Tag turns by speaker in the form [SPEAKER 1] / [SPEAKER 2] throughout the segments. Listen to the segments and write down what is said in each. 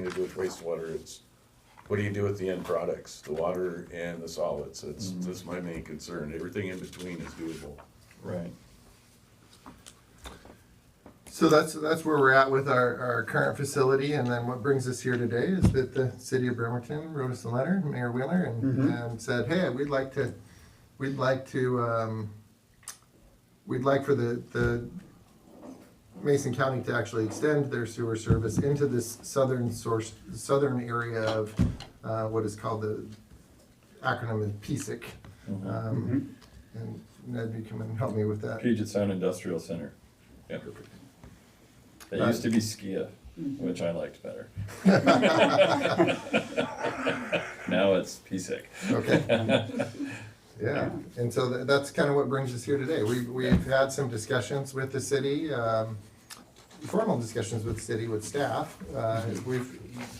[SPEAKER 1] to do with wastewater, it's what do you do with the end products, the water and the solids? That's my main concern. Everything in between is doable.
[SPEAKER 2] Right.
[SPEAKER 3] So that's where we're at with our current facility, and then what brings us here today is that the city of Bremerton wrote us a letter, Mayor Wheeler, and said, hey, we'd like for the Mason County to actually extend their sewer service into this southern area of what is called the acronym is PSIC. And Ned, you come and help me with that.
[SPEAKER 2] Puget Sound Industrial Center. Yeah. It used to be SKIA, which I liked better. Now it's PSIC.
[SPEAKER 3] Okay. Yeah, and so that's kind of what brings us here today. We've had some discussions with the city, formal discussions with the city, with staff.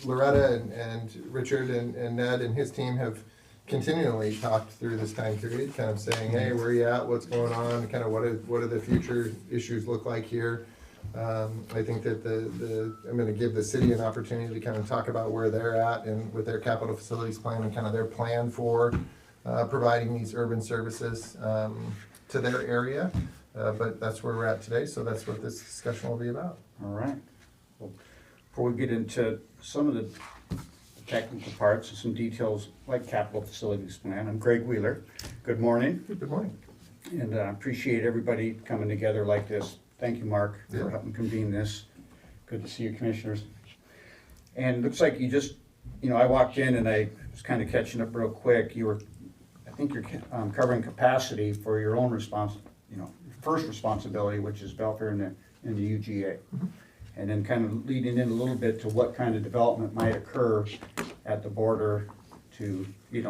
[SPEAKER 3] Loretta and Richard and Ned and his team have continually talked through this time period, kind of saying, hey, where are you at, what's going on, kind of what do the future issues look like here. I think that I'm going to give the city an opportunity to kind of talk about where they're at and with their capital facilities plan and kind of their plan for providing these urban services to their area. But that's where we're at today, so that's what this discussion will be about.
[SPEAKER 4] All right. Well, before we get into some of the technical parts and some details like capital facilities plan, I'm Greg Wheeler. Good morning.
[SPEAKER 3] Good morning.
[SPEAKER 4] And I appreciate everybody coming together like this. Thank you, Mark, for helping convene this. Good to see you, commissioners. And it looks like you just, I walked in and I was kind of catching up real quick. I think you're covering capacity for your own first responsibility, which is Belfair and the UGA. And then kind of leading in a little bit to what kind of development might occur at the border to be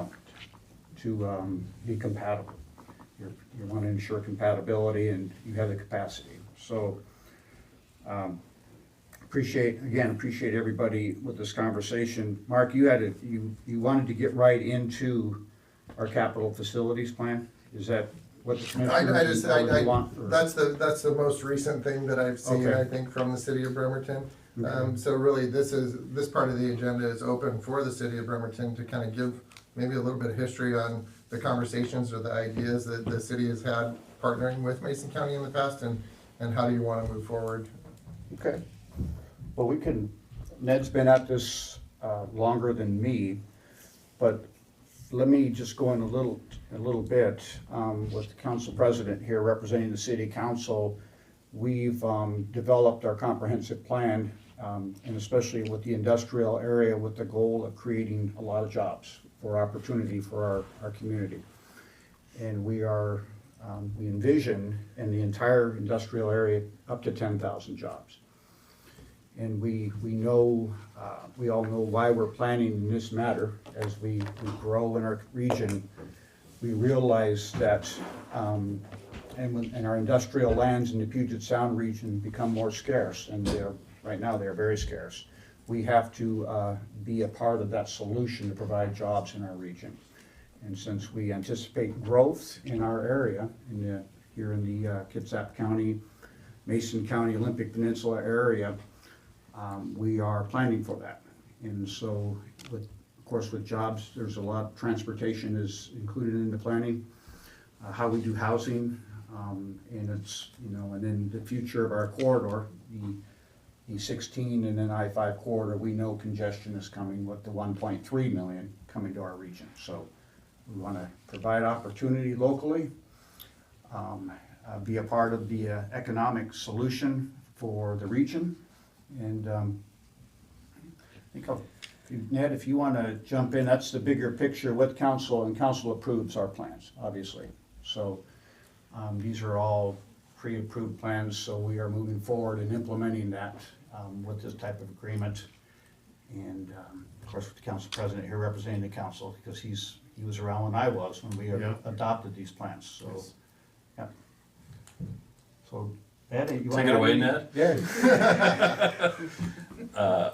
[SPEAKER 4] compatible. You want to ensure compatibility and you have the capacity. So appreciate everybody with this conversation. Mark, you wanted to get right into our capital facilities plan. Is that what the commissioners want?
[SPEAKER 3] That's the most recent thing that I've seen, okay. I think, from the city of Bremerton. Okay. So really, this part of the agenda is open for the city of Bremerton to kind of give maybe a little bit of history on the conversations or the ideas that the city has had partnering with Mason County in the past, and how do you want to move forward?
[SPEAKER 4] Okay. Well, Ned's been at this longer than me, but let me just go in a little bit with the council president here representing the city council. We've developed our comprehensive plan, and especially with the industrial area, with the goal of creating a lot of jobs for opportunity for our community. And we envision in the entire industrial area up to 10,000 jobs. And we all know why we're planning in this matter. As we grow in our region, we realize that and our industrial lands in the Puget Sound region become more scarce, and right now they're very scarce. We have to be a part of that solution to provide jobs in our region. And since we anticipate growth in our area, here in the Kitsap County, Mason County, Olympic Peninsula area, we are planning for that. And so, of course, with jobs, there's a lot. Transportation is included in the planning. How we do housing, and it's and then the future of our corridor, the 16 and then I-5 corridor. We know congestion is coming with the 1.3 million coming to our region. So we want to provide opportunity locally, be a part of the economic solution for the region. And I think Ned, if you want to jump in, that's the bigger picture with council, and council approves our plans, obviously. So these are all pre-approved plans, so we are moving forward and implementing that with this type of agreement. And of course, with the council president here representing the council, because he was around when I was when we adopted these plans. So, yes. Yeah. So. Ed, you
[SPEAKER 2] take it away, Ned?
[SPEAKER 4] Yeah.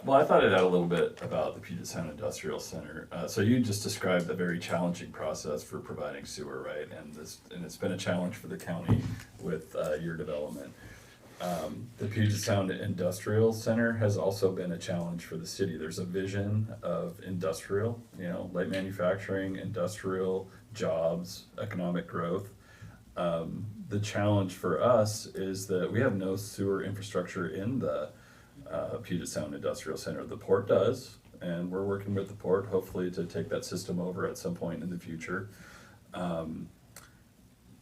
[SPEAKER 2] Well, I thought I'd add a little bit about the Puget Sound Industrial Center. So you just described a very challenging process for providing sewer, right? And it's been a challenge for the county with your development. The Puget Sound Industrial Center has also been a challenge for the city. There's a vision of industrial, light manufacturing, industrial jobs, economic growth. The challenge for us is that we have no sewer infrastructure in the Puget Sound Industrial Center. The port does, and we're working with the port, hopefully to take that system over at some point in the future.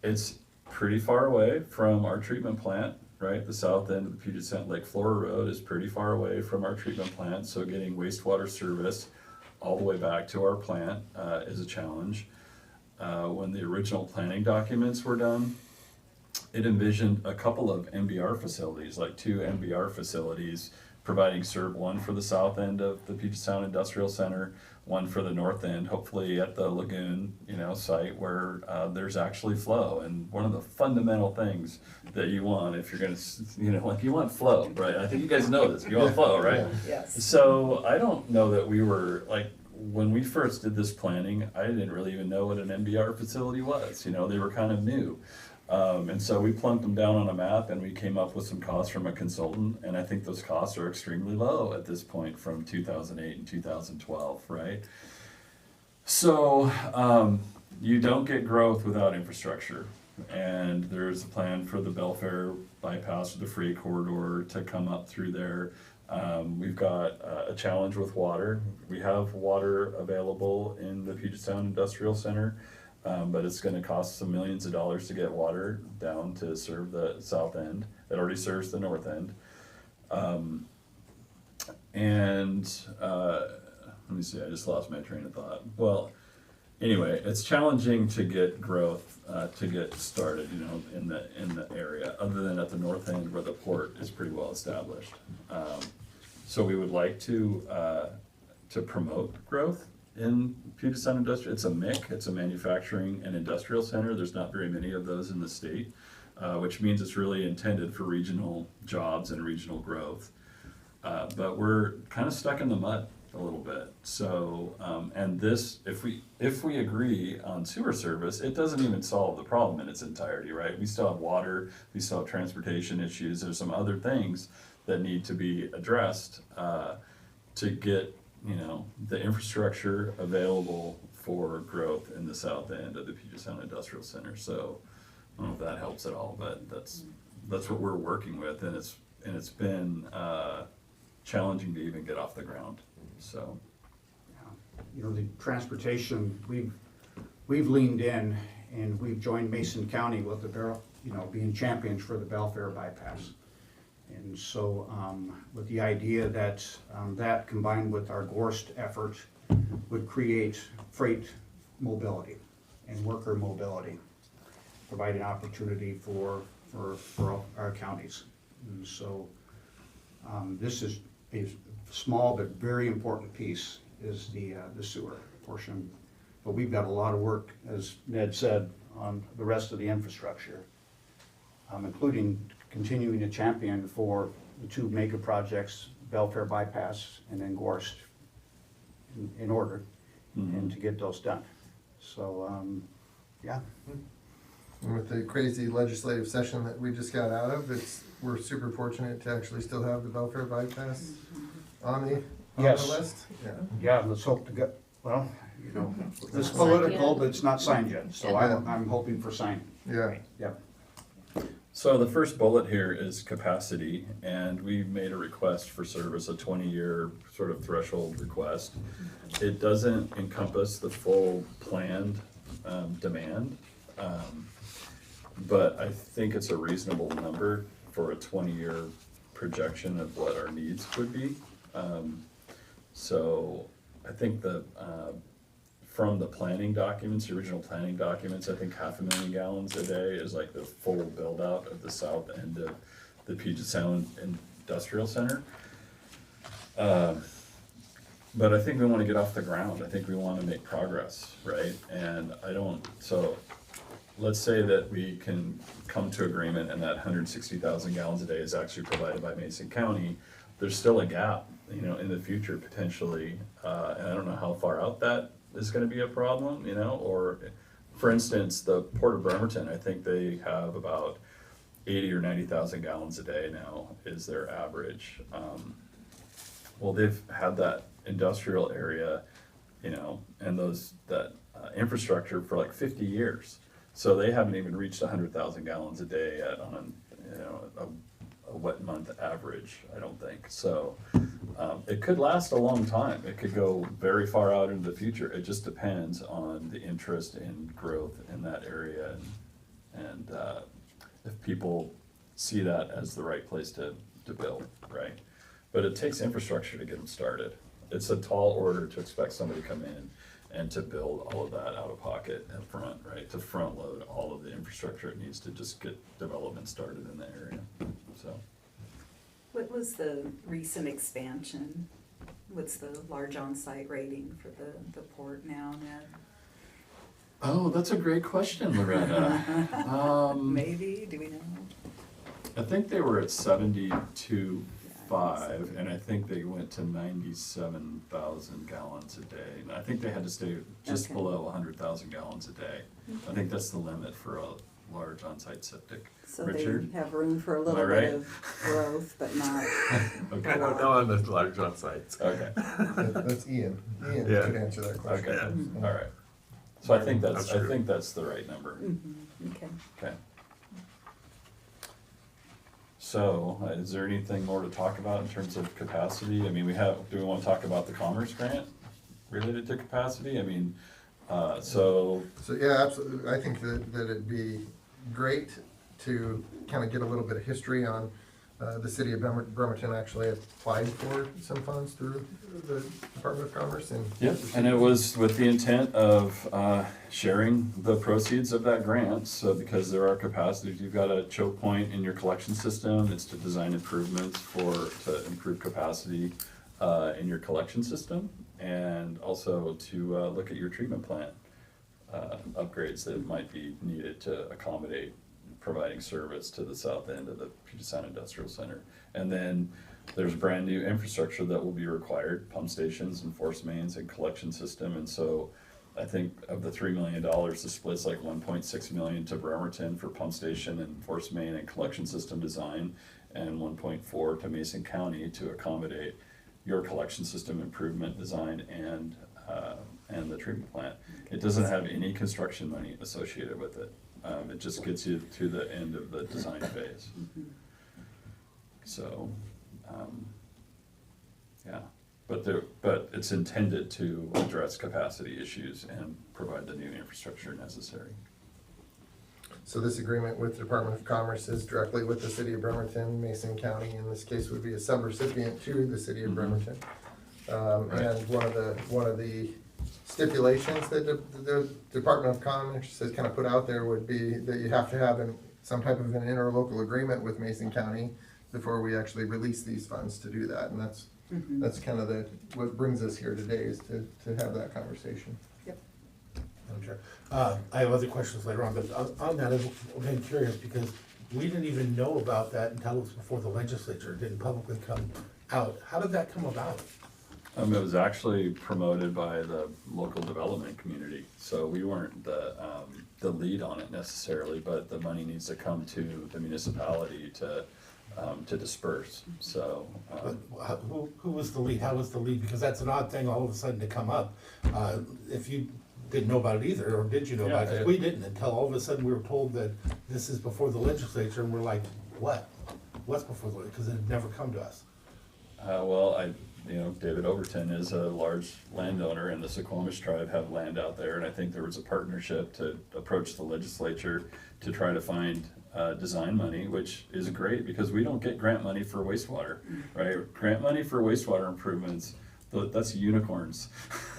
[SPEAKER 2] It's pretty far away from our treatment plant, right? The south end of the Puget Sound Lake Flora Road is pretty far away from our treatment plant, so getting wastewater service all the way back to our plant is a challenge. When the original planning documents were done, it envisioned a couple of MBR facilities, like 2 MBR facilities, providing one for the south end of the Puget Sound Industrial Center, one for the north end, hopefully at the lagoon, site where there's actually flow. And one of the fundamental things that you want if you're gonna, you want flow, right? I think you guys know this, you want flow, right?
[SPEAKER 5] Yes.
[SPEAKER 2] So I don't know that we were, when we first did this planning, I didn't really even know what an MBR facility was, they were kind of new. And so we plunked them down on a map and we came up with some costs from a consultant, and I think those costs are extremely low at this point from 2008 and 2012, right? So you don't get growth without infrastructure, and there's a plan for the Belfair bypass or the freight corridor to come up through there. We've got a challenge with water. We have water available in the Puget Sound Industrial Center. But it's gonna cost some millions of dollars to get water down to serve the south end. It already serves the north end. Let me see, I just lost my train of thought. Well, anyway, it's challenging to get growth, to get started, in the area, other than at the north end where the port is pretty well established. So we would like to promote growth in Puget Sound Industrial. It's a MIC, it's a manufacturing and industrial center. There's not very many of those in the state, which means it's really intended for regional jobs and regional growth. But we're kind of stuck in the mud a little bit. So, and this, if we agree on sewer service, it doesn't even solve the problem in its entirety, right? We still have water, we still have transportation issues. There's some other things that need to be addressed to get the infrastructure available for growth in the south end of the Puget Sound Industrial Center. So I don't know if that helps at all, but that's what we're working with, and it's been challenging to even get off the ground. So
[SPEAKER 4] The transportation, we've leaned in and we've joined Mason County with being champions for the Belfair bypass. And so, with the idea that that combined with our Gorst effort would create freight mobility and worker mobility, providing opportunity for our counties. And so, this is a small but very important piece is the sewer portion. But we've got a lot of work, as Ned said, on the rest of the infrastructure, including continuing to champion for the 2 mega projects, Belfair bypass and then Gorst, in order, and to get those done. So, yeah.
[SPEAKER 3] And with the crazy legislative session that we just got out of, we're super fortunate to actually still have the Belfair bypass on the
[SPEAKER 4] Yes.
[SPEAKER 3] list. Yeah.
[SPEAKER 4] Yeah, let's hope to get, it's political, but it's not signed yet, so I'm hoping for signing.
[SPEAKER 3] Yeah.
[SPEAKER 4] Yep.
[SPEAKER 2] So the first bullet here is capacity, and we made a request for service, a 20-year sort of threshold request. It doesn't encompass the full planned demand, but I think it's a reasonable number for a 20-year projection of what our needs could be. So I think from the planning documents, the original planning documents, I think 500,000 gallons a day is like the full build out of the south end of the Puget Sound Industrial Center. But I think we want to get off the ground. I think we want to make progress, right? And so let's say that we can come to agreement and that 160,000 gallons a day is actually provided by Mason County. There's still a gap, in the future potentially, and I don't know how far out that is going to be a problem, or for instance, the Port of Bremerton, I think they have about 80 or 90,000 gallons a day now is their average. Well, they've had that industrial area, you know, and that infrastructure for like 50 years. So they haven't even reached 100,000 gallons a day on a wet month average, I don't think. So it could last a long time. It could go very far out into the future. It just depends on the interest in growth in that area and if people see that as the right place to build, right? But it takes infrastructure to get them started. It's a tall order to expect somebody to come in and to build all of that out of pocket up front, right? To front load all of the infrastructure it needs to just get development started in the area, so.
[SPEAKER 5] What was the recent expansion? What's the large on-site rating for the port now, Ned?
[SPEAKER 2] Oh, that's a great question, Loretta.
[SPEAKER 5] Maybe, do we know?
[SPEAKER 2] I think they were at 72.5, and I think they went to 97,000 gallons a day. And I think they had to stay just
[SPEAKER 5] Okay.
[SPEAKER 2] below 100,000 gallons a day. I think that's the limit for a large on-site septic.
[SPEAKER 5] So
[SPEAKER 2] Richard?
[SPEAKER 5] they have room for a little
[SPEAKER 2] I
[SPEAKER 5] bit
[SPEAKER 2] right?
[SPEAKER 5] of growth, but not.
[SPEAKER 2] Okay.
[SPEAKER 1] I don't know on the large on sites.
[SPEAKER 2] Okay.
[SPEAKER 3] That's Ian. Ian
[SPEAKER 1] Yeah.
[SPEAKER 3] could answer that question.
[SPEAKER 2] Okay.
[SPEAKER 5] Mm-hmm.
[SPEAKER 2] All right. So I think
[SPEAKER 1] That's true.
[SPEAKER 2] that's the right number.
[SPEAKER 5] Okay.
[SPEAKER 2] Okay. So, is there anything more to talk about in terms of capacity? I mean, do we want to talk about the Commerce Grant related to capacity? I mean, so,
[SPEAKER 3] So, yeah, absolutely. I think that it'd be great to kind of get a little bit of history on, the city of Bremerton actually applied for some funds through the Department of Commerce and.
[SPEAKER 2] yep, and it was with the intent of sharing the proceeds of that grant. So because there are capacities, you've got a choke point in your collection system. It's to design improvements to improve capacity in your collection system, and also to look at your treatment plant upgrades that might be needed to accommodate providing service to the south end of the Puget Sound Industrial Center. And then there's brand new infrastructure that will be required, pump stations and force mains and collection system. And so I think of the $3 million, the split's like 1.6 million to Bremerton for pump station and force main and collection system design, and 1.4 to Mason County to accommodate your collection system improvement design and the treatment plant. It doesn't have any construction money associated with it. It just gets you to the end of the design phase. So, yeah, but it's intended to address capacity issues and provide the new infrastructure necessary.
[SPEAKER 3] So this agreement with the Department of Commerce is directly with the city of Bremerton. Mason County in this case would be a subrecipient to the city of Bremerton. And one of the stipulations that the Department of Commerce has kind of put out there would be that you have to have some type of an interlocal agreement with Mason County before we actually release these funds to do that. And that's kind of what brings us here today, is to have that conversation.
[SPEAKER 6] Madam Chair. I have other questions later on, but on that, I'm kind of curious because we didn't even know about that until it was before the legislature. It didn't publicly come out. How did that come about?
[SPEAKER 2] It was actually promoted by the local development community, so we weren't the lead on it necessarily, but the money needs to come to the municipality to disperse, so.
[SPEAKER 6] Who was the lead? How was the lead? Because that's an odd thing all of a sudden to come up. If you didn't know about it either, or did you know about it? 'Cause we didn't until all of a sudden we were told that this is before the legislature, and we're like, what? What's before the legislature? Because it had never come to us.
[SPEAKER 2] Well, David Overton is a large landowner, and the Suquamish tribe have land out there, and I think there was a partnership to approach the legislature to try to find design money, which is great because we don't get grant money for wastewater, right? Grant money for wastewater improvements, that's unicorns,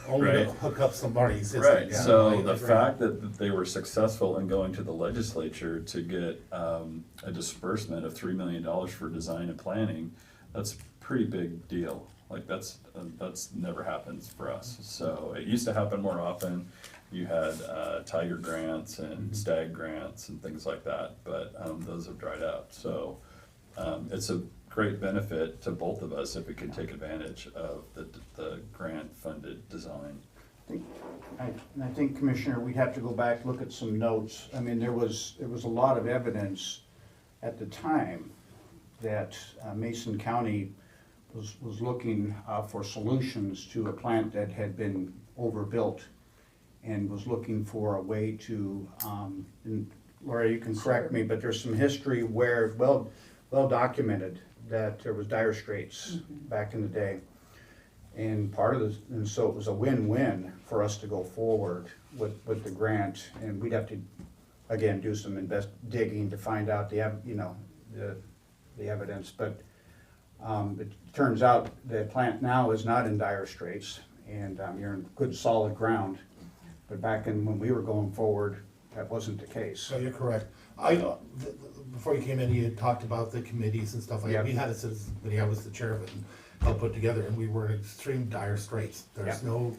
[SPEAKER 6] Only
[SPEAKER 2] right?
[SPEAKER 6] to hook up somebody's system.
[SPEAKER 2] Right,
[SPEAKER 6] Yeah.
[SPEAKER 2] so
[SPEAKER 6] Right,
[SPEAKER 2] the
[SPEAKER 6] right.
[SPEAKER 2] fact that they were successful in going to the legislature to get a disbursement of $3 million for design and planning, that's a pretty big deal. Like that's never happens for us. So it used to happen more often. You had Tiger grants and Stag grants and things like that, but those have dried up. So it's a great benefit to both of us if we can take advantage of the grant-funded design.
[SPEAKER 4] I think, Commissioner, we'd have to go back, look at some notes. I mean, there was a lot of evidence at the time that Mason County was looking for solutions to a plant that had been overbuilt and was looking for a way to, and Laura, you can correct me, but there's some history where, well documented, that there was dire straits back in the day. And part of this, and so it was a win-win for us to go forward with the grant, and we'd have to, again, do some digging to find out the evidence, but it turns out the plant now is not in dire straits, and you're in good solid ground. But back when we were going forward, that wasn't the case.
[SPEAKER 6] So you're correct. Before you came in, you had talked about the committees and stuff like that.
[SPEAKER 4] Yep.
[SPEAKER 6] We had a citizen committee, I was the chair of it, and helped put together, and we were in extreme dire straits. There's
[SPEAKER 4] Yep.
[SPEAKER 6] no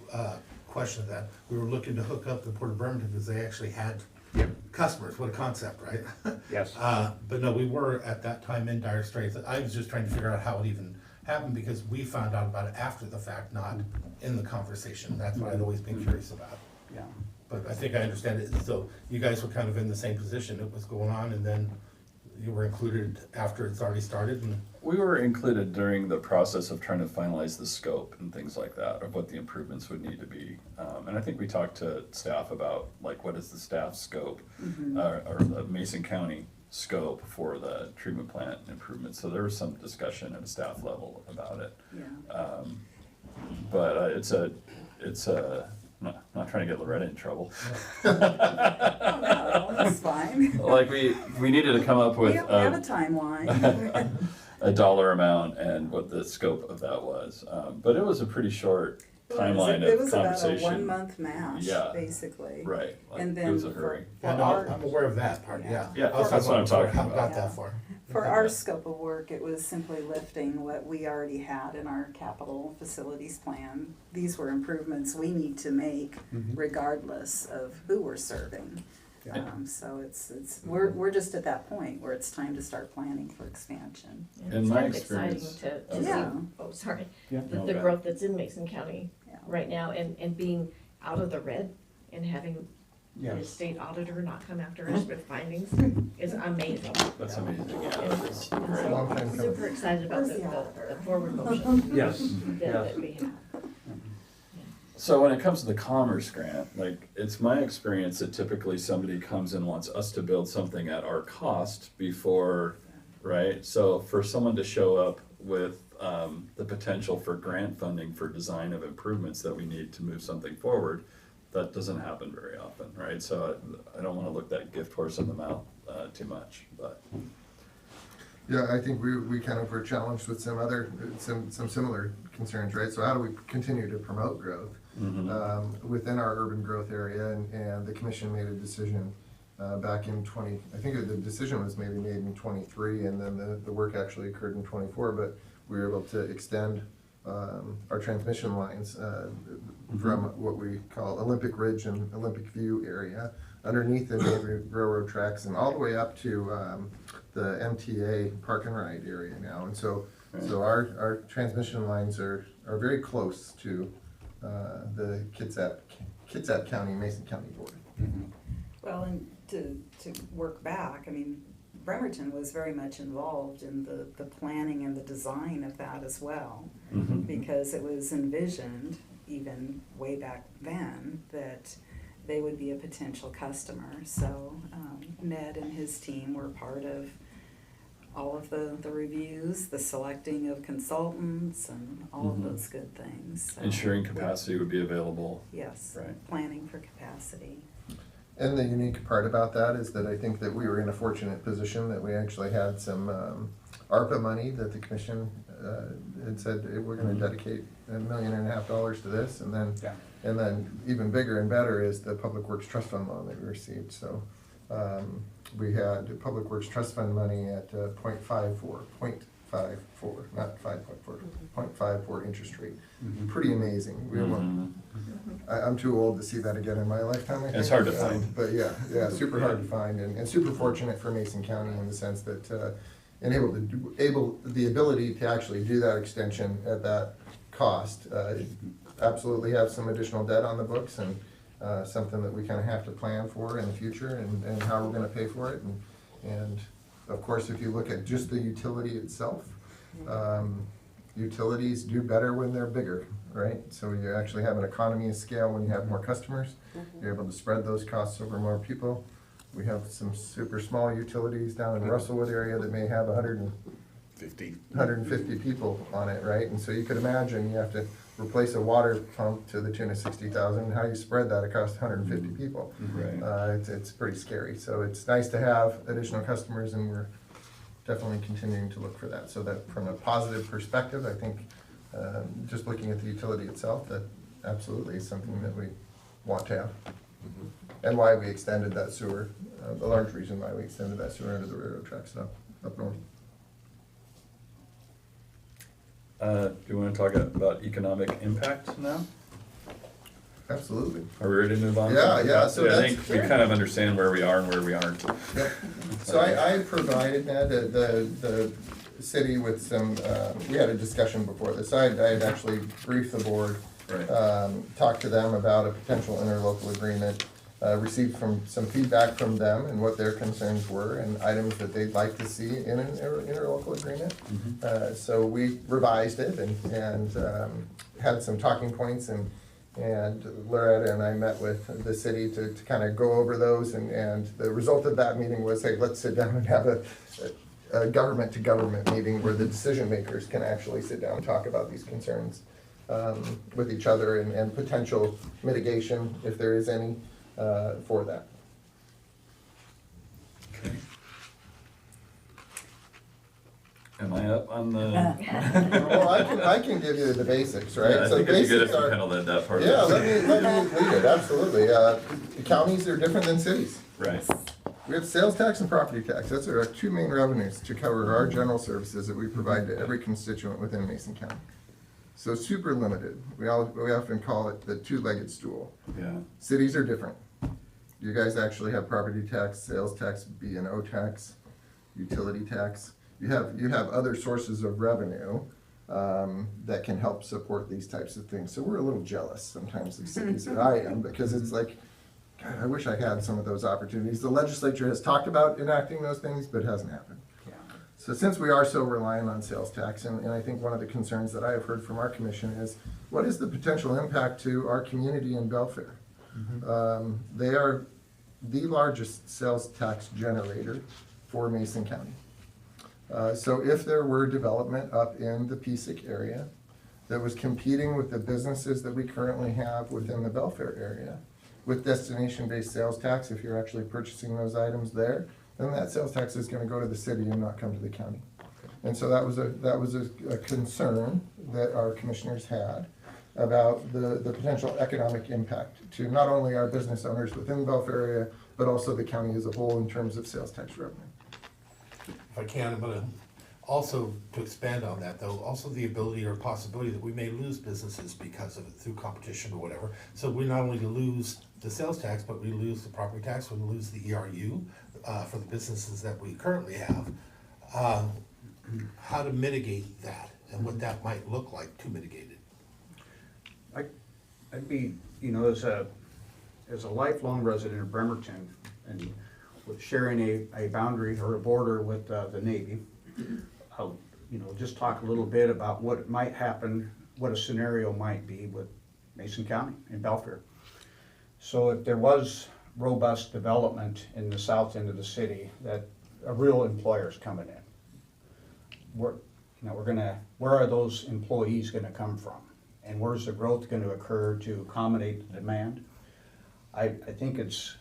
[SPEAKER 6] question of that. We were looking to hook up the Port of Bremerton because they actually had
[SPEAKER 4] Yep.
[SPEAKER 6] customers. What a concept, right?
[SPEAKER 4] Yes.
[SPEAKER 6] But no, we were at that time in dire straits. I was just trying to figure out how it even happened because we found out about it after the fact, not in the conversation. That's what I'd always been curious about.
[SPEAKER 4] Yeah.
[SPEAKER 6] But I think I understand it. So you guys were kind of in the same position. It was going on, and then you were included after it's already started. And
[SPEAKER 2] We were included during the process of trying to finalize the scope and things like that, of what the improvements would need to be. And I think we talked to staff about, like, what is the staff scope, or the Mason County scope for the treatment plant improvements. So there was some discussion at a staff level about it.
[SPEAKER 5] Yeah.
[SPEAKER 2] But it's not trying to get Loretta in trouble.
[SPEAKER 5] Oh, no, that's fine.
[SPEAKER 2] Like, we needed to come up
[SPEAKER 5] We
[SPEAKER 2] with
[SPEAKER 5] have a timeline.
[SPEAKER 2] a dollar amount and what the scope of that was. But it was a pretty short timeline
[SPEAKER 5] It
[SPEAKER 2] of
[SPEAKER 5] was about a
[SPEAKER 2] conversation.
[SPEAKER 5] 1-month mash,
[SPEAKER 2] Yeah.
[SPEAKER 5] basically.
[SPEAKER 2] Right, like,
[SPEAKER 5] And
[SPEAKER 2] it
[SPEAKER 5] then
[SPEAKER 2] was a hurry.
[SPEAKER 5] for
[SPEAKER 6] yeah, no,
[SPEAKER 5] our,
[SPEAKER 6] I'm aware of that part, yeah.
[SPEAKER 2] Yeah,
[SPEAKER 6] I was
[SPEAKER 2] that's what I'm talking
[SPEAKER 6] how it
[SPEAKER 2] about.
[SPEAKER 6] got that far.
[SPEAKER 5] for our scope of work, it was simply lifting what we already had in our capital facilities plan. These were improvements we need to make regardless of who we're serving.
[SPEAKER 4] Yeah.
[SPEAKER 5] So we're just at that point where it's time to start planning for expansion.
[SPEAKER 2] In
[SPEAKER 7] It's
[SPEAKER 2] my
[SPEAKER 7] kind of exciting
[SPEAKER 2] experience-
[SPEAKER 7] to
[SPEAKER 2] Okay.
[SPEAKER 5] Yeah.
[SPEAKER 7] see, oh, sorry,
[SPEAKER 4] Yeah.
[SPEAKER 7] the,
[SPEAKER 2] No,
[SPEAKER 7] the
[SPEAKER 2] go
[SPEAKER 7] growth that's in Mason County
[SPEAKER 5] Yeah.
[SPEAKER 7] right now and being out of the red and having the
[SPEAKER 4] Yes.
[SPEAKER 7] state auditor not come after us with findings is amazing.
[SPEAKER 2] That's amazing, yeah.
[SPEAKER 7] And
[SPEAKER 2] That's
[SPEAKER 7] so
[SPEAKER 2] great.
[SPEAKER 3] Long time
[SPEAKER 7] I'm
[SPEAKER 3] coming.
[SPEAKER 7] super excited about
[SPEAKER 5] Where's the
[SPEAKER 7] the forward motion
[SPEAKER 4] Yes.
[SPEAKER 7] that we have.
[SPEAKER 2] So when it comes to the Commerce Grant, like, it's my experience that typically somebody comes and wants us to build something at our cost before, right? So for someone to show up with the potential for grant funding for design of improvements that we need to move something forward, that doesn't happen very often, right? So I don't wanna look that gift horse in the mouth too much, but.
[SPEAKER 3] Yeah, I think we kind of were challenged with some similar concerns, right? So how do we continue to promote growth within our urban growth area? And the commission made a decision back in I think the decision was maybe made in 23, and then the work actually occurred in 24, but we were able to extend our transmission lines from what we call Olympic Ridge and Olympic View area, underneath the neighboring railroad tracks, and all the way up to the MTA Park and Ride area now. And so our transmission lines are very close to the Kitsap County, Mason County border.
[SPEAKER 5] Well, and to work back, I mean, Bremerton was very much involved in the planning and the design of that as well, because it was envisioned, even way back then, that they would be a potential customer. So Ned and his team were part of all of the reviews, the selecting of consultants, and all of those good things. So,
[SPEAKER 2] Ensuring capacity would be available.
[SPEAKER 5] Yes,
[SPEAKER 2] Right.
[SPEAKER 5] planning for capacity.
[SPEAKER 3] And the unique part about that is that I think that we were in a fortunate position that we actually had some ARPA money that the commission had said, "Hey, we're gonna dedicate $1.5 million to this," and then
[SPEAKER 4] Yeah.
[SPEAKER 3] and then even bigger and better is the Public Works Trust Fund loan that we received. So we had Public Works Trust Fund money at 0.54, not 5.4, 0.54 interest rate. Pretty amazing. We won't- I'm too old to see that again in my lifetime, I think.
[SPEAKER 2] It's hard to find.
[SPEAKER 3] But yeah, super hard to find, and super fortunate for Mason County in the sense that, and the ability to actually do that extension at that cost. Absolutely have some additional debt on the books, and something that we kind of have to plan for in the future, and how we're gonna pay for it, Of course, if you look at just the utility itself, utilities do better when they're bigger, right? So you actually have an economy of scale when you have more customers. You're able to spread those costs over more people. We have some super small utilities down in Russellwood area that may have 150 people on it, right? And so you could imagine you have to replace a water pump to the tune of 60,000. How you spread that across 150 people?
[SPEAKER 2] Right.
[SPEAKER 3] It's pretty scary. So it's nice to have additional customers, and we're definitely continuing to look for that. So that from a positive perspective, I think just looking at the utility itself, that absolutely is something that we want to have. And why we extended that sewer, the large reason why we extended that sewer into the railroad tracks up north.
[SPEAKER 2] Do you want to talk about economic impact now?
[SPEAKER 3] Absolutely.
[SPEAKER 2] Are we ready to move on?
[SPEAKER 3] Yeah. So
[SPEAKER 2] I
[SPEAKER 3] that's-
[SPEAKER 2] think we kind of understand where we are and where we aren't.
[SPEAKER 3] Yep. So I provided, Ned, the city with some, we had a discussion before this. I had actually briefed the board,
[SPEAKER 2] Right.
[SPEAKER 3] talked to them about a potential interlocal agreement, received some feedback from them and what their concerns were and items that they'd like to see in an interlocal agreement. So we revised it and had some talking points, and Loretta and I met with the city to kind of go over those, and the result of that meeting was, hey, let's sit down and have a government-to-government meeting where the decision makers can actually sit down and talk about these concerns with each other and potential mitigation, if there is any, for that.
[SPEAKER 2] Okay. Am I up on the?
[SPEAKER 3] Well, I can give you the basics, right?
[SPEAKER 2] Yeah, I
[SPEAKER 3] So
[SPEAKER 2] think it'd be good if
[SPEAKER 3] basics
[SPEAKER 2] you
[SPEAKER 3] are-
[SPEAKER 2] kind of led that part.
[SPEAKER 3] Yeah, let me lead it, absolutely. The counties are different than cities.
[SPEAKER 2] Right.
[SPEAKER 3] We have sales tax and property tax. That's our two main revenues to cover our general services that we provide to every constituent within Mason County. So super limited. We often call it the two-legged stool.
[SPEAKER 2] Yeah.
[SPEAKER 3] Cities are different. You guys actually have property tax, sales tax, B&O tax, utility tax. You have other sources of revenue that can help support these types of things. So we're a little jealous sometimes of cities, and I am, because it's like, God, I wish I had some of those opportunities. The legislature has talked about enacting those things, but it hasn't happened. So since we are so reliant on sales tax, and I think one of the concerns that I have heard from our commission is, what is the potential impact to our community in Belfair? They are the largest sales tax generator for Mason County. So if there were development up in the PSIC area that was competing with the businesses that we currently have within the Belfair area, with destination-based sales tax, if you're actually purchasing those items there, then that sales tax is gonna go to the city and not come to the county. And so that was a concern that our commissioners had about the potential economic impact to not only our business owners within the Belfair area, but also the county as a whole in terms of sales tax revenue.
[SPEAKER 6] If I can, I'm gonna also, to expand on that though, also the ability or possibility that we may lose businesses because of it through competition or whatever. So we not only lose the sales tax, but we lose the property tax, we lose the ERU for the businesses that we currently have. How to mitigate that and what that might look like to mitigate it.
[SPEAKER 4] I'd be, as a lifelong resident of Bremerton and with sharing a boundary or a border with the Navy, I'll, just talk a little bit about what might happen, what a scenario might be with Mason County and Belfair. So if there was robust development in the south end of the city, that a real employer's coming in, where are those employees gonna come from? And where's the growth gonna occur to accommodate the demand? I think it's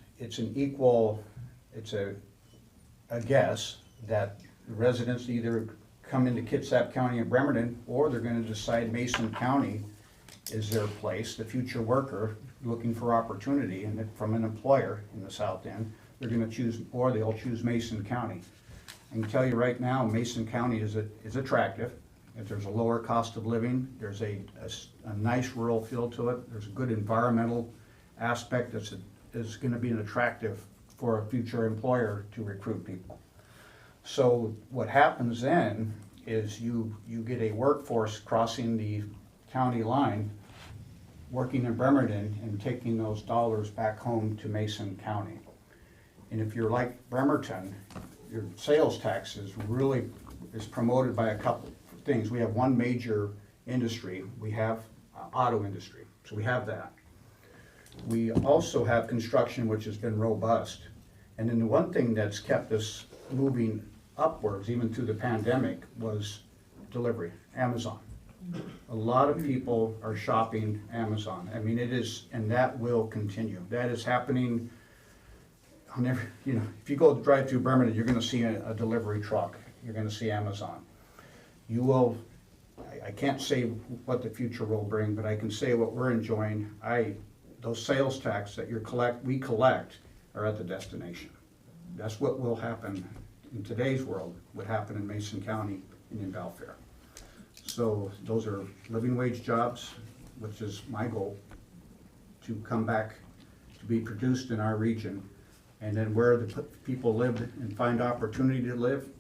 [SPEAKER 4] a guess that residents either come into Kitsap County and Bremerton, or they're gonna decide Mason County is their place, the future worker looking for opportunity, and from an employer in the south end, they're gonna choose, or they'll choose Mason County. I can tell you right now, Mason County is attractive. If there's a lower cost of living, there's a nice rural feel to it, there's a good environmental aspect that's is gonna be an attractive for a future employer to recruit people. So what happens then is you get a workforce crossing the county line, working in Bremerton and taking those dollars back home to Mason County. And if you're like Bremerton, your sales tax is promoted by a couple of things. We have one major industry, we have auto industry, so we have that. We also have construction, which has been robust. And then the one thing that's kept us moving upwards, even through the pandemic, was delivery, Amazon. A lot of people are shopping Amazon. I mean, it is, and that will continue. That is happening on every, if you go drive through Bremerton, you're gonna see a delivery truck. You're gonna see Amazon. You will, I can't say what the future will bring, but I can say what we're enjoying. Those sales tax that we collect are at the destination. That's what will happen in today's world, would happen in Mason County and in Belfair. So those are living wage jobs, which is my goal, to come back to be produced in our region. And then where the people live and find opportunity to live,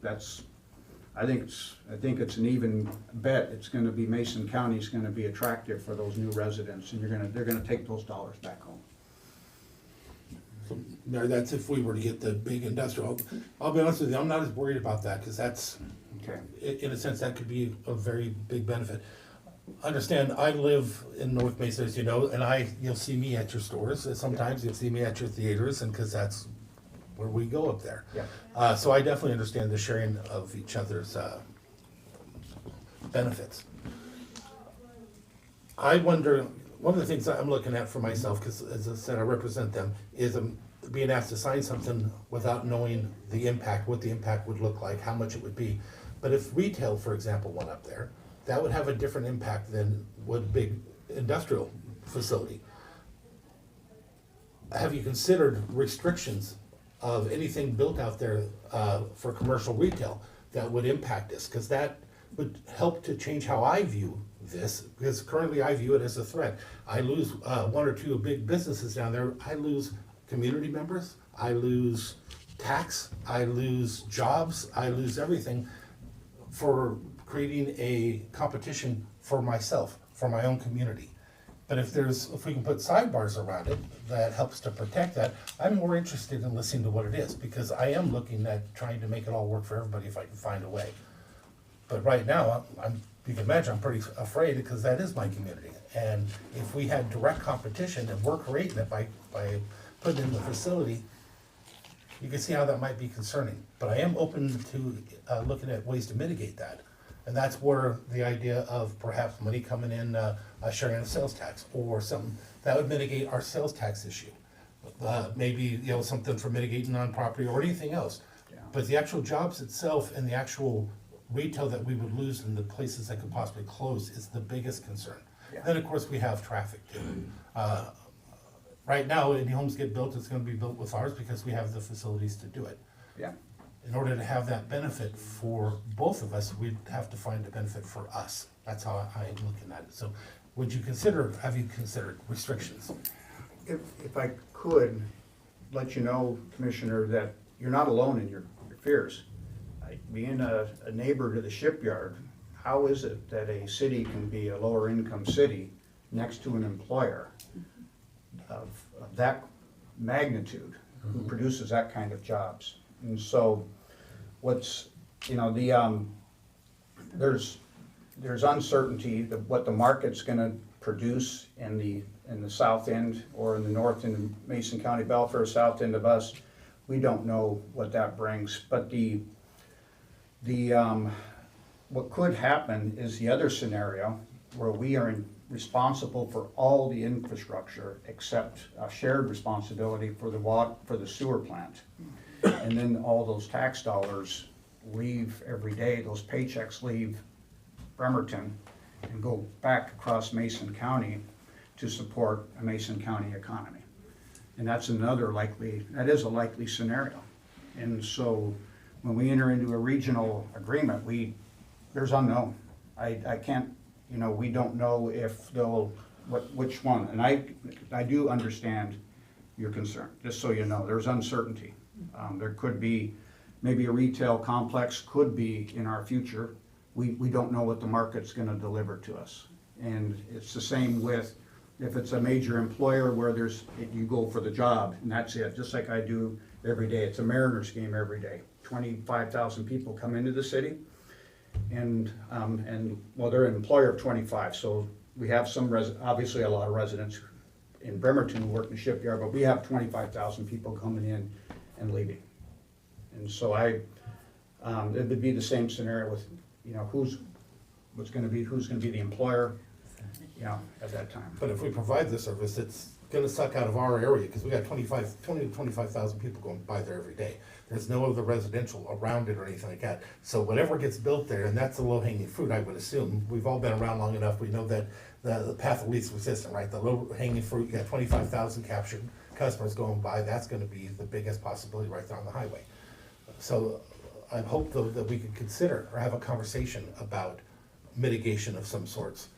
[SPEAKER 4] I think it's an even bet. It's gonna be, Mason County's gonna be attractive for those new residents, and they're gonna take those dollars back home.
[SPEAKER 6] So, no, that's if we were to get the big industrial. I'll be honest with you, I'm not as worried about that, because that's,
[SPEAKER 4] Okay.
[SPEAKER 6] in a sense, that could be a very big benefit. Understand, I live in North Mesa, as you know, and you'll see me at your stores. Sometimes you'll see me at your theaters, and because that's where we go up there.
[SPEAKER 4] Yeah.
[SPEAKER 6] So I definitely understand the sharing of each other's benefits. I wonder, one of the things I'm looking at for myself, because as I said, I represent them, is being asked to sign something without knowing the impact, what the impact would look like, how much it would be. But if retail, for example, went up there, that would have a different impact than would a big industrial facility. Have you considered restrictions of anything built out there for commercial retail that would impact this? Because that would help to change how I view this, because currently I view it as a threat. I lose one or two big businesses down there, I lose community members, I lose tax, I lose jobs, I lose everything for creating a competition for myself, for my own community. But if we can put sidebars around it, that helps to protect that. I'm more interested in listening to what it is, because I am looking at trying to make it all work for everybody if I can find a way. But right now, you can imagine, I'm pretty afraid, because that is my community. And if we had direct competition and we're creating it by putting in the facility, you can see how that might be concerning. But I am open to looking at ways to mitigate that. And that's where the idea of perhaps money coming in, sharing of sales tax, or something that would mitigate our sales tax issue. Maybe, something for mitigating on property or anything else.
[SPEAKER 4] Yeah.
[SPEAKER 6] But the actual jobs itself and the actual retail that we would lose in the places that could possibly close is the biggest concern.
[SPEAKER 4] Yeah.
[SPEAKER 6] Then, of course, we have traffic too. Right now, any homes get built, it's gonna be built with ours because we have the facilities to do it.
[SPEAKER 4] Yeah.
[SPEAKER 6] In order to have that benefit for both of us, we'd have to find a benefit for us. That's how I'm looking at it. So have you considered restrictions?
[SPEAKER 4] If I could let you know, Commissioner, that you're not alone in your fears. Being a neighbor to the shipyard, how is it that a city can be a lower income city next to an employer of that magnitude who produces that kind of jobs? And so there's uncertainty of what the market's gonna produce in the south end or in the north end of Mason County, Belfair, south end of us. We don't know what that brings, but what could happen is the other scenario where we are responsible for all the infrastructure except a shared responsibility for the sewer plant. And then all those tax dollars leave every day, those paychecks leave Bremerton and go back across Mason County to support a Mason County economy. And that is a likely scenario. And so when we enter into a regional agreement, there's unknown. I can't, we don't know if which one. And I do understand your concern, just so you know, there's uncertainty. There could be, maybe a retail complex could be in our future. We don't know what the market's gonna deliver to us. And it's the same with if it's a major employer where you go for the job, and that's it, just like I do every day. It's a Mariners game every day. 25,000 people come into the city, and well, they're an employer of 25, so we have obviously a lot of residents in Bremerton who work in the shipyard, but we have 25,000 people coming in and leaving. And so it would be the same scenario with, you know, who's gonna be the employer, you know, at that time.
[SPEAKER 6] But if we provide the service, it's gonna suck out of our area, because we got 20 to 25,000 people going by there every day. There's no other residential around it or anything like that. So whatever gets built there, and that's the low-hanging fruit, I would assume. We've all been around long enough, we know that the path of least resistance, right? The low-hanging fruit, you got 25,000 captured customers going by, that's gonna be the biggest possibility right there on the highway. So I hope though that we could consider or have a conversation about mitigation of some sorts.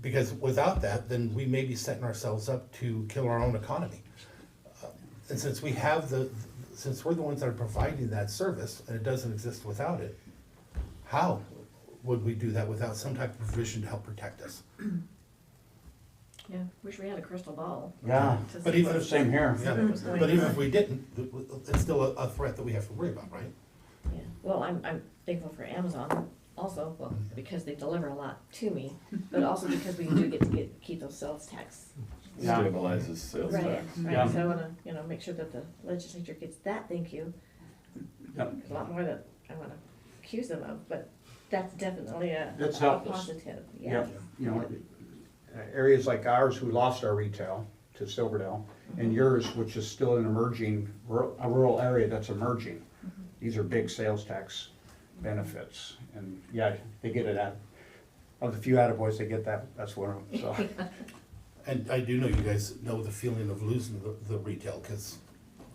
[SPEAKER 6] Because without that, then we may be setting ourselves up to kill our own economy. And since since we're the ones that are providing that service, and it doesn't exist without it, how would we do that without some type of provision to help protect us?
[SPEAKER 7] Yeah, wish we had a crystal ball.
[SPEAKER 4] Yeah,
[SPEAKER 7] to
[SPEAKER 6] But
[SPEAKER 7] see
[SPEAKER 6] even
[SPEAKER 7] what-
[SPEAKER 6] if-
[SPEAKER 4] same here.
[SPEAKER 6] Yeah,
[SPEAKER 7] What's going
[SPEAKER 6] but even
[SPEAKER 7] on.
[SPEAKER 6] if we didn't, it's still a threat that we have to worry about, right?
[SPEAKER 7] Yeah, well, I'm thankful for Amazon also, well, because they deliver a lot to me, but also because we do get to keep those sales tax.
[SPEAKER 4] Yeah.
[SPEAKER 2] Stabilizes sales
[SPEAKER 7] Right,
[SPEAKER 2] tax.
[SPEAKER 4] Yeah.
[SPEAKER 7] right, so I wanna, make sure that the legislature gets that, thank you.
[SPEAKER 4] Yep.
[SPEAKER 7] There's a lot more that I wanna accuse them of, but that's definitely a
[SPEAKER 4] It's
[SPEAKER 7] a
[SPEAKER 4] helped us.
[SPEAKER 7] positive, yeah.
[SPEAKER 4] Yep, you know, areas like ours who lost our retail to Silverdale, and yours, which is still an emerging, a rural area that's emerging. These are big sales tax benefits, and yeah, they get it of the few attaboys, they get that's one of them, so.
[SPEAKER 6] And I do know you guys know the feeling of losing the retail, because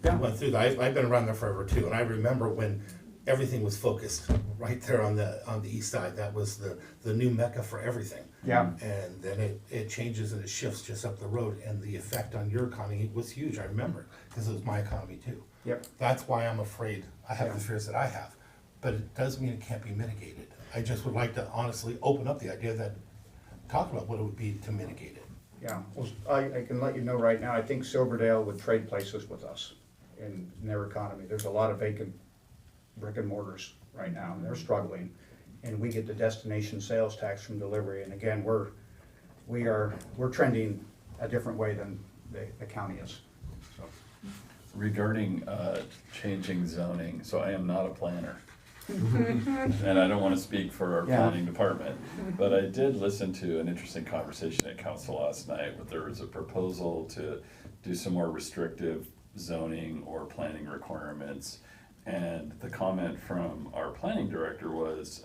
[SPEAKER 6] we
[SPEAKER 4] Yeah.
[SPEAKER 6] went through that. I've been around there forever too, and I remember when everything was focused right there on the east side. That was the new mecca for everything.
[SPEAKER 4] Yeah.
[SPEAKER 6] And then it changes and it shifts just up the road, and the effect on your economy was huge, I remember, because it was my economy too.
[SPEAKER 4] Yep.
[SPEAKER 6] That's why I'm afraid, I have
[SPEAKER 4] Yeah.
[SPEAKER 6] the fears that I have, but it doesn't mean it can't be mitigated. I just would like to honestly open up the idea that, talk about what it would be to mitigate it.
[SPEAKER 4] Yeah, well, I can let you know right now, I think Silverdale would trade places with us in their economy. There's a lot of vacant brick and mortars right now, and they're struggling. And we get the destination sales tax from delivery, and again, we're trending a different way than the county is, so.
[SPEAKER 2] Regarding changing zoning, so I am not a planner. And I don't want to speak for our
[SPEAKER 4] Yeah.
[SPEAKER 2] planning department, but I did listen to an interesting conversation at council last night, where there was a proposal to do some more restrictive zoning or planning requirements. And the comment from our planning director was,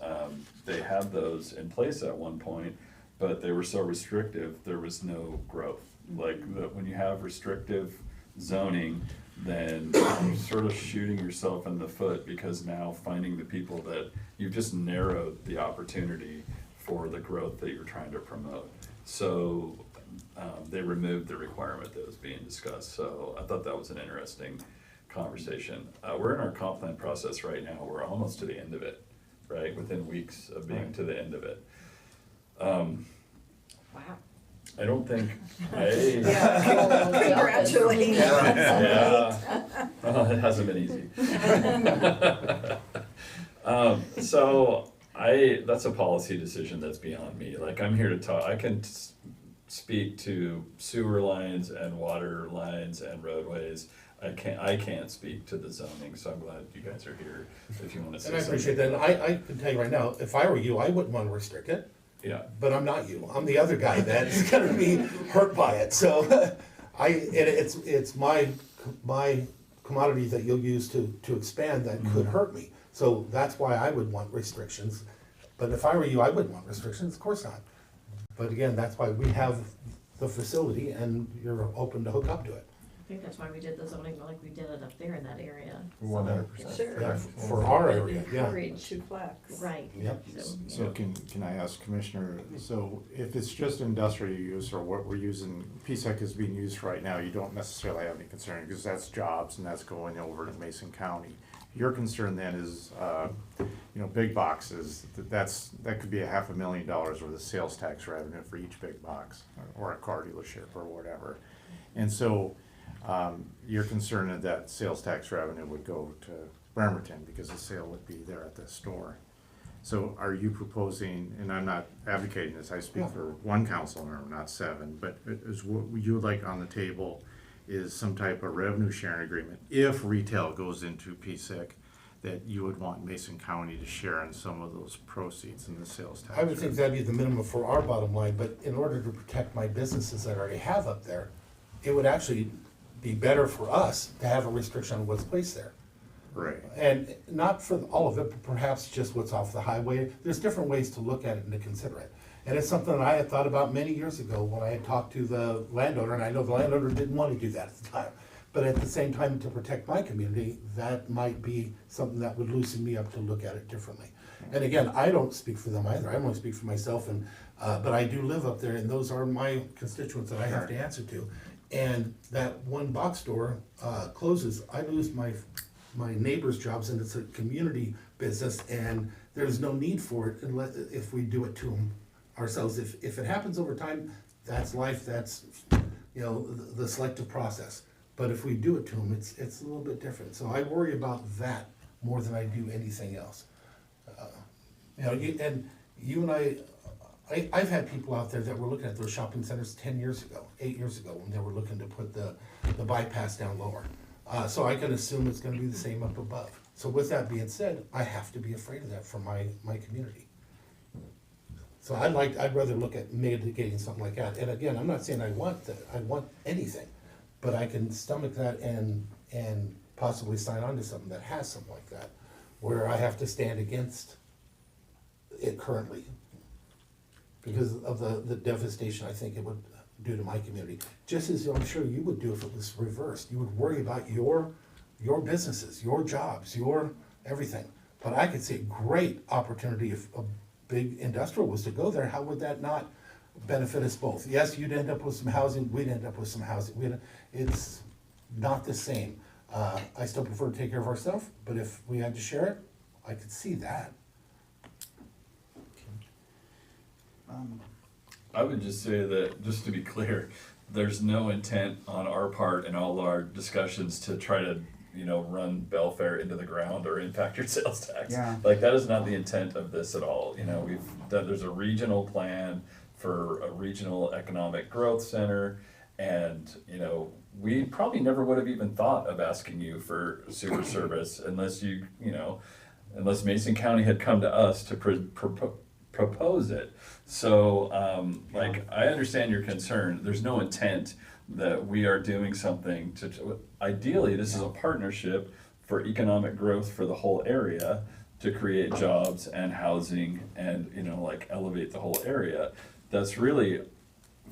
[SPEAKER 2] they had those in place at one point, but they were so restrictive, there was no growth. Like, when you have restrictive zoning, then you're sort of shooting yourself in the foot, because now finding the people that, you've just narrowed the opportunity for the growth that you're trying to promote. So they removed the requirement that was being discussed, so I thought that was an interesting conversation. We're in our comp plan process right now, we're almost to the end of it, right, within weeks of being to the end of it.
[SPEAKER 7] Wow.
[SPEAKER 2] I don't think,
[SPEAKER 5] Congratulations.
[SPEAKER 2] yeah, well, it hasn't been easy. So that's a policy decision that's beyond me. Like, I'm here to talk, I can speak to sewer lines and water lines and roadways. I can't speak to the zoning, so I'm glad you guys are here if you wanna say
[SPEAKER 6] And I
[SPEAKER 2] something.
[SPEAKER 6] appreciate that, and I can tell you right now, if I were you, I wouldn't want to restrict it.
[SPEAKER 2] Yeah,
[SPEAKER 6] But I'm not you. I'm the other guy that's gonna be hurt by it. So it's my commodity that you'll use to expand that could hurt me. So that's why I would want restrictions. But if I were you, I wouldn't want restrictions, of course not. But again, that's why we have the facility and you're open to hook up to it.
[SPEAKER 7] think that's why we did the zoning like we did it up there in that area.
[SPEAKER 3] 100%.
[SPEAKER 5] Sure.
[SPEAKER 6] Yeah, for our area, yeah.
[SPEAKER 7] Encourage,
[SPEAKER 5] To flex.
[SPEAKER 7] right.
[SPEAKER 6] Yep.
[SPEAKER 8] So can I ask Commissioner, so if it's just industrial use or what we're using, PSEC is being used right now, you don't necessarily have any concern because that's jobs and that's going over to Mason County. Your concern then is, big boxes, that could be $500,000 worth of sales tax revenue for each big box or a car dealership or whatever. And so, you're concerned that sales tax revenue would go to Bremerton because the sale would be there at the store. So are you proposing, and I'm not advocating this, I speak for one council member, not 7, but is what you would like on the table is some type of revenue sharing agreement, if retail goes into PSEC, that you would want Mason County to share in some of those proceeds in the sales tax.
[SPEAKER 6] I would think that'd be the minimum for our bottom line, but in order to protect my businesses that I already have up there, it would actually be better for us to have a restriction on what's placed there.
[SPEAKER 8] Right.
[SPEAKER 6] And not for all of it, but perhaps just what's off the highway. There's different ways to look at it and to consider it. And it's something that I had thought about many years ago when I had talked to the landowner, and I know the landowner didn't want to do that at the time. But at the same time, to protect my community, that might be something that would loosen me up to look at it differently. And again, I don't speak for them either. I only speak for myself, and but I do live up there, and those are my constituents that I have to answer to. And that one box store closes, I lose my neighbor's jobs, and it's a community business, and there's no need for it unless if we do it to them ourselves. If it happens over time, that's life. That's the selective process. But if we do it to them, it's a little bit different. So I worry about that more than I do anything else. And you and I've had people out there that were looking at those shopping centers 10 years ago, 8 years ago, when they were looking to put the bypass down lower. So I can assume it's gonna be the same up above. So with that being said, I have to be afraid of that for my community. So I'd rather look at mitigating something like that. And again, I'm not saying I want anything, but I can stomach that and possibly sign on to something that has something like that, where I have to stand against it currently because of the devastation I think it would do to my community. Just as I'm sure you would do if it was reversed. You would worry about your businesses, your jobs, your everything. But I could see a great opportunity if a big industrial was to go there. How would that not benefit us both? Yes, you'd end up with some housing, we'd end up with some housing. It's not the same. I still prefer to take care of ourselves, but if we had to share it, I could see that.
[SPEAKER 2] I would just say that, just to be clear, there's no intent on our part in all our discussions to try to, run Belfair into the ground or impact your sales tax.
[SPEAKER 4] Yeah.
[SPEAKER 2] Like, that is not the intent of this at all. There's a regional plan for a regional economic growth center, and, we probably never would have even thought of asking you for sewer service unless unless Mason County had come to us to propose it. So, I understand your concern. There's no intent that we are doing something ideally, this is a partnership for economic growth for the whole area to create jobs and housing and, elevate the whole area. That's really,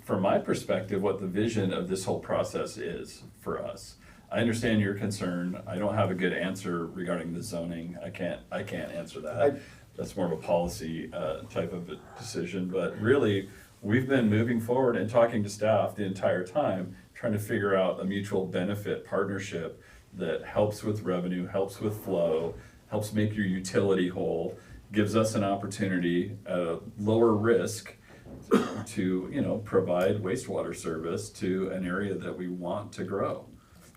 [SPEAKER 2] from my perspective, what the vision of this whole process is for us. I understand your concern. I don't have a good answer regarding the zoning. I can't answer that. That's more of a policy type of a decision, but really, we've been moving forward and talking to staff the entire time, trying to figure out a mutual benefit partnership that helps with revenue, helps with flow, helps make your utility whole, gives us an opportunity at a lower risk to provide wastewater service to an area that we want to grow.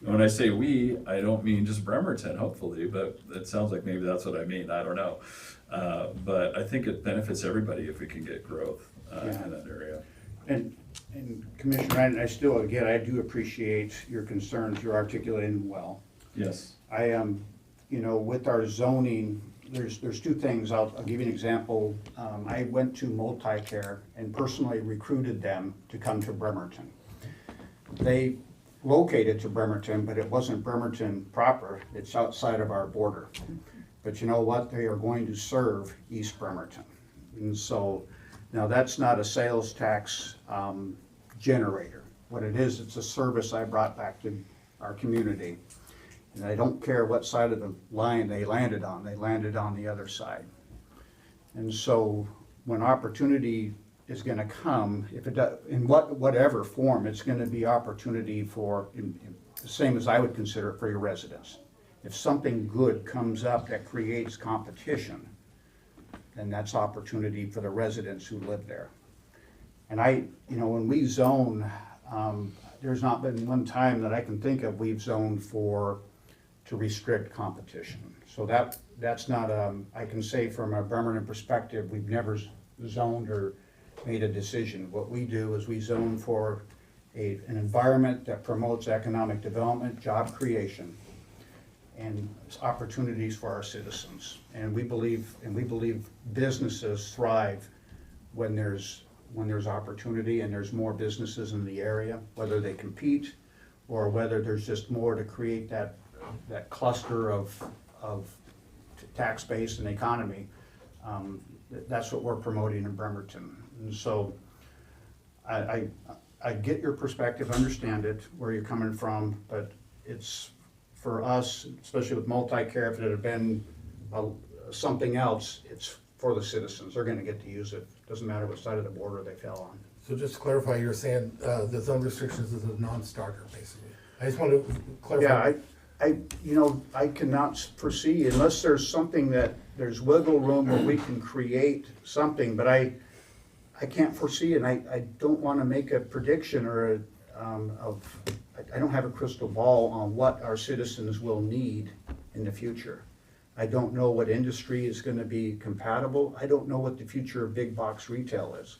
[SPEAKER 2] And when I say we, I don't mean just Bremerton, hopefully, but it sounds like maybe that's what I mean. I don't know. But I think it benefits everybody if we can get growth in that area.
[SPEAKER 4] And Commissioner, I still, again, I do appreciate your concerns, you're articulating well.
[SPEAKER 2] Yes.
[SPEAKER 4] I am, with our zoning, there's two things. I'll give you an example. I went to Multicare and personally recruited them to come to Bremerton. They located to Bremerton, but it wasn't Bremerton proper. It's outside of our border. But you know what? They are going to serve East Bremerton. And so, now that's not a sales tax generator. What it is, it's a service I brought back to our community. And I don't care what side of the line they landed on the other side. And so when opportunity is gonna come, if it does, in whatever form, it's gonna be opportunity for, the same as I would consider it for your residents. If something good comes up that creates competition, then that's opportunity for the residents who live there. And when we zone, there's not been one time that I can think of we've zoned to restrict competition. So that's not, I can say from a Bremerton perspective, we've never zoned or made a decision. What we do is we zone for an environment that promotes economic development, job creation, and opportunities for our citizens. And we believe businesses thrive when there's opportunity and there's more businesses in the area, whether they compete or whether there's just more to create that cluster of tax base and economy. That's what we're promoting in Bremerton. And so I get your perspective, understand it, where you're coming from, but it's for us, especially with multi-care, if it had been something else, it's for the citizens. They're gonna get to use it. Doesn't matter what side of the border they fell on.
[SPEAKER 6] So just to clarify, you're saying the zone restrictions is a non-starter, basically. I just want to clarify.
[SPEAKER 4] Yeah, I cannot foresee, unless there's something that, there's wiggle room where we can create something, but I can't foresee, and I don't wanna make a prediction or I don't have a crystal ball on what our citizens will need in the future. I don't know what industry is gonna be compatible. I don't know what the future of big box retail is.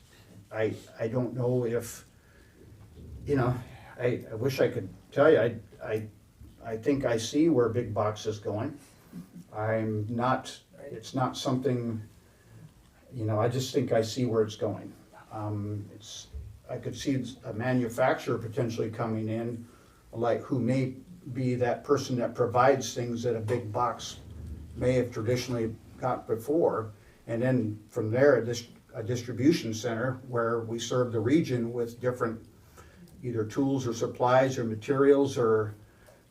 [SPEAKER 4] I don't know if, I wish I could tell you, I think I see where big box is going. It's not something, I just think I see where it's going. I could see a manufacturer potentially coming in, like who may be that person that provides things that a big box may have traditionally got before. And then from there, a distribution center where we serve the region with different either tools or supplies or materials or,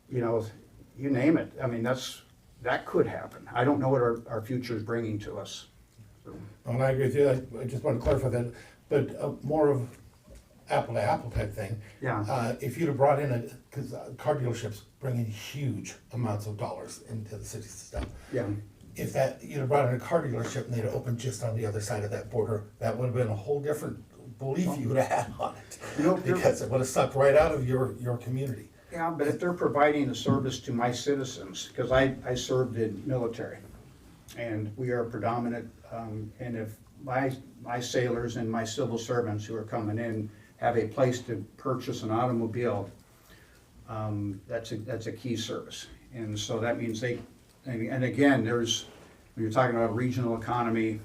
[SPEAKER 4] you name it. I mean, that could happen. I don't know what our future is bringing to us.
[SPEAKER 6] And I agree with you. I just want to clarify that, but more of apple to apple type thing.
[SPEAKER 4] Yeah.
[SPEAKER 6] If you'd have brought in because car dealerships bring in huge amounts of dollars into the city's stuff.
[SPEAKER 4] Yeah.
[SPEAKER 6] If you'd have brought in a car dealership and they'd have opened just on the other side of that border, that would have been a whole different belief you would have had on it. Because it would have sucked right out of your community.
[SPEAKER 4] Yeah, but if they're providing a service to my citizens, because I served in military, and we are predominant, and if my sailors and my civil servants who are coming in have a place to purchase an automobile, that's a key service. And so that means and again, when you're talking about regional economy,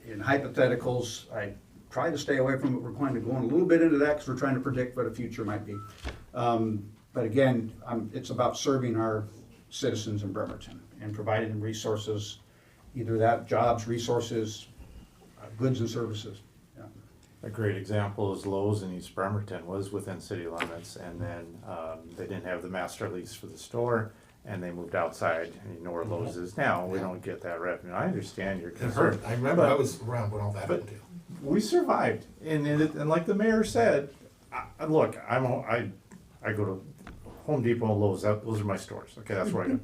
[SPEAKER 4] in hypotheticals, I try to stay away from it. We're going to go in a little bit into that because we're trying to predict what the future might be. But again, it's about serving our citizens in Bremerton and providing them resources, either that jobs, resources, goods and services. Yeah.
[SPEAKER 8] A great example is Lowe's in East Bremerton was within city limits, and then they didn't have the master lease for the store, and they moved outside, and you know where Lowe's is now. We don't get that revenue. I understand your
[SPEAKER 6] It
[SPEAKER 8] concern.
[SPEAKER 6] hurt. I remember I was around when all that happened too.
[SPEAKER 8] We survived, and like the mayor said, look, I go to Home Depot and Lowe's. Those are my stores. Okay, that's where I go.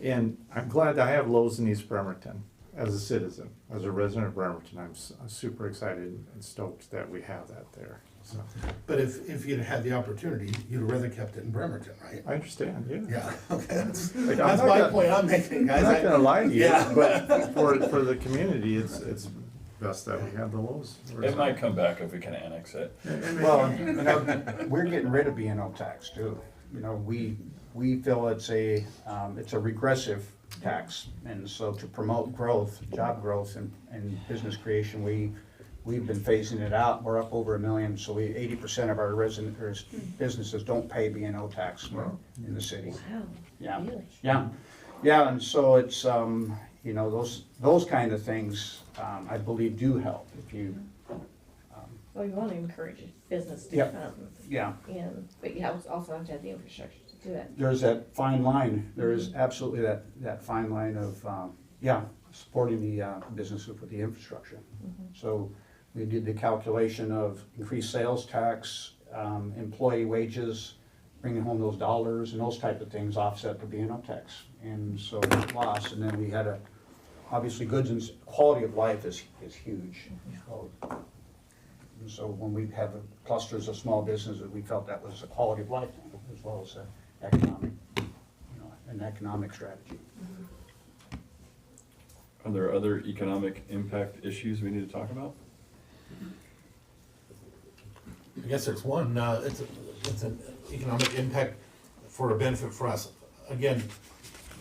[SPEAKER 8] And I'm glad I have Lowe's in East Bremerton as a citizen, as a resident of Bremerton. I'm super excited and stoked that we have that there. So
[SPEAKER 6] But if you'd had the opportunity, you'd have rather kept it in Bremerton, right?
[SPEAKER 8] I understand. Yeah.
[SPEAKER 6] Yeah, okay, that's
[SPEAKER 8] I'm
[SPEAKER 6] my
[SPEAKER 8] not
[SPEAKER 6] point I'm making, guys.
[SPEAKER 8] I'm not gonna lie to you,
[SPEAKER 6] Yeah.
[SPEAKER 8] but for the community, it's best that we have the Lowe's.
[SPEAKER 2] It might come back if we can annex it.
[SPEAKER 4] Well, we're getting rid of B&O tax too. We feel it's a regressive tax, and so to promote growth, job growth and business creation, we've been phasing it out. We're up over 1 million, so 80% of our businesses don't pay B&O tax in the city.
[SPEAKER 7] Wow,
[SPEAKER 4] Yeah.
[SPEAKER 7] really?
[SPEAKER 4] Yeah, and so it's, those kind of things, I believe do help if you.
[SPEAKER 7] Well, you wanna encourage business to
[SPEAKER 4] Yep.
[SPEAKER 7] come,
[SPEAKER 4] Yeah,
[SPEAKER 7] but you also have to have the infrastructure to do it.
[SPEAKER 4] there's that fine line, there is absolutely that fine line of, yeah, supporting the businesses with the infrastructure. So we did the calculation of increased sales tax, employee wages, bringing home those dollars and those type of things offset the B&O tax. And so loss, and then we had obviously goods and quality of life is huge. And so when we have clusters of small businesses, we felt that was a quality of life as well as an economic strategy.
[SPEAKER 2] Are there other economic impact issues we need to talk about?
[SPEAKER 6] I guess there's one, it's an economic impact for a benefit for us. Again,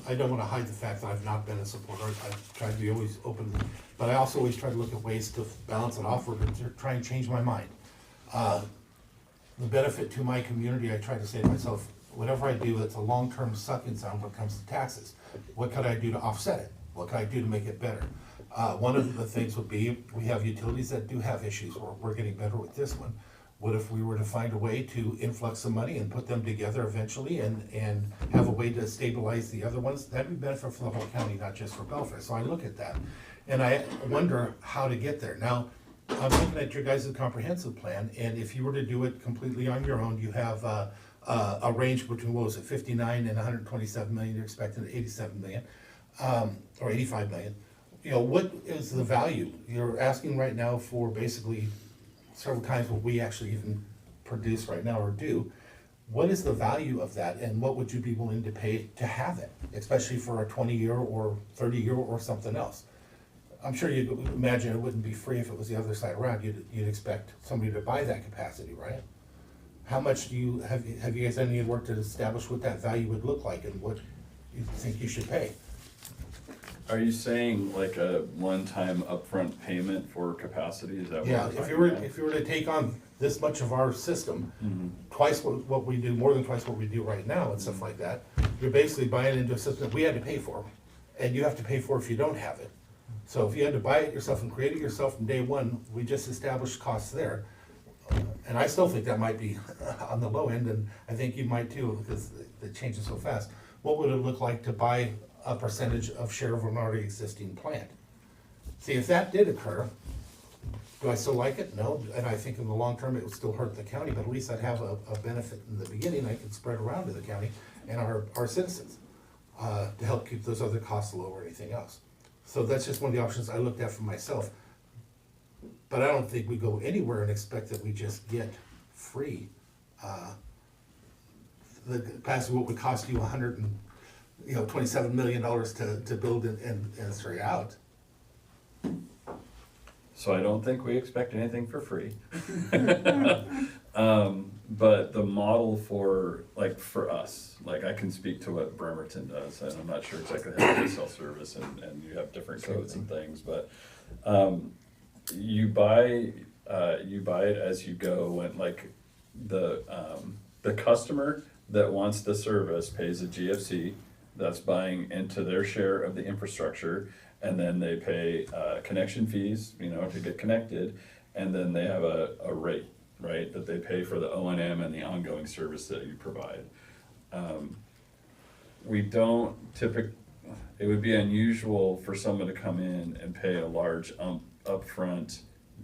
[SPEAKER 6] I don't wanna hide the fact that I've not been a supporter, I've tried to be always open, but I also always try to look at ways to balance it off or to try and change my mind. The benefit to my community, I try to say to myself, whatever I do, it's a long-term sucking sound when it comes to taxes. What could I do to offset it? What can I do to make it better? One of the things would be, we have utilities that do have issues, we're getting better with this one. What if we were to find a way to influx some money and put them together eventually and have a way to stabilize the other ones? That'd be benefit for the whole county, not just for Belfair. So I look at that and I wonder how to get there. Now, I'm looking at your guys' comprehensive plan, and if you were to do it completely on your own, you have a range between, what was it, 59 and 127 million, you're expecting 87 million, or 85 million. You know, what is the value? You're asking right now for basically several times what we actually even produce right now or do. What is the value of that, and what would you be willing to pay to have it, especially for a 20-year or 30-year or something else? I'm sure you'd imagine it wouldn't be free if it was the other side around. You'd expect somebody to buy that capacity, right? How much do you, have you guys done any work to establish what that value would look like and what you think you should pay?
[SPEAKER 2] Are you saying like a one-time upfront payment for capacity, is that what
[SPEAKER 6] Yeah,
[SPEAKER 2] we're
[SPEAKER 6] if you were to take on this much of our system,
[SPEAKER 2] Mm-hmm.
[SPEAKER 6] twice what we do, more than twice what we do right now and stuff like that, you're basically buying into a system that we had to pay for, and you have to pay for if you don't have it. So if you had to buy it yourself and create it yourself from day one, we just established costs there. And I still think that might be on the low end, and I think you might too, because it changes so fast. What would it look like to buy a percentage of share of an already existing plant? See, if that did occur, do I still like it? No, and I think in the long term, it would still hurt the county, but at least I'd have a benefit in the beginning I could spread around to the county and our citizens, to help keep those other costs low or anything else. So that's just one of the options I looked at for myself. But I don't think we go anywhere and expect that we just get free. The capacity, what would cost you $27 million to build and carry out.
[SPEAKER 2] So I don't think we expect anything for free. But the model for us, I can speak to what Bremerton does, and I'm not sure exactly how they sell service, and you have different codes and things, but you buy it as you go, and the customer that wants the service pays a GFC that's buying into their share of the infrastructure, and then they pay connection fees, to get connected, and then they have a rate, right, that they pay for the O&M and the ongoing service that you provide. We don't it would be unusual for someone to come in and pay a large upfront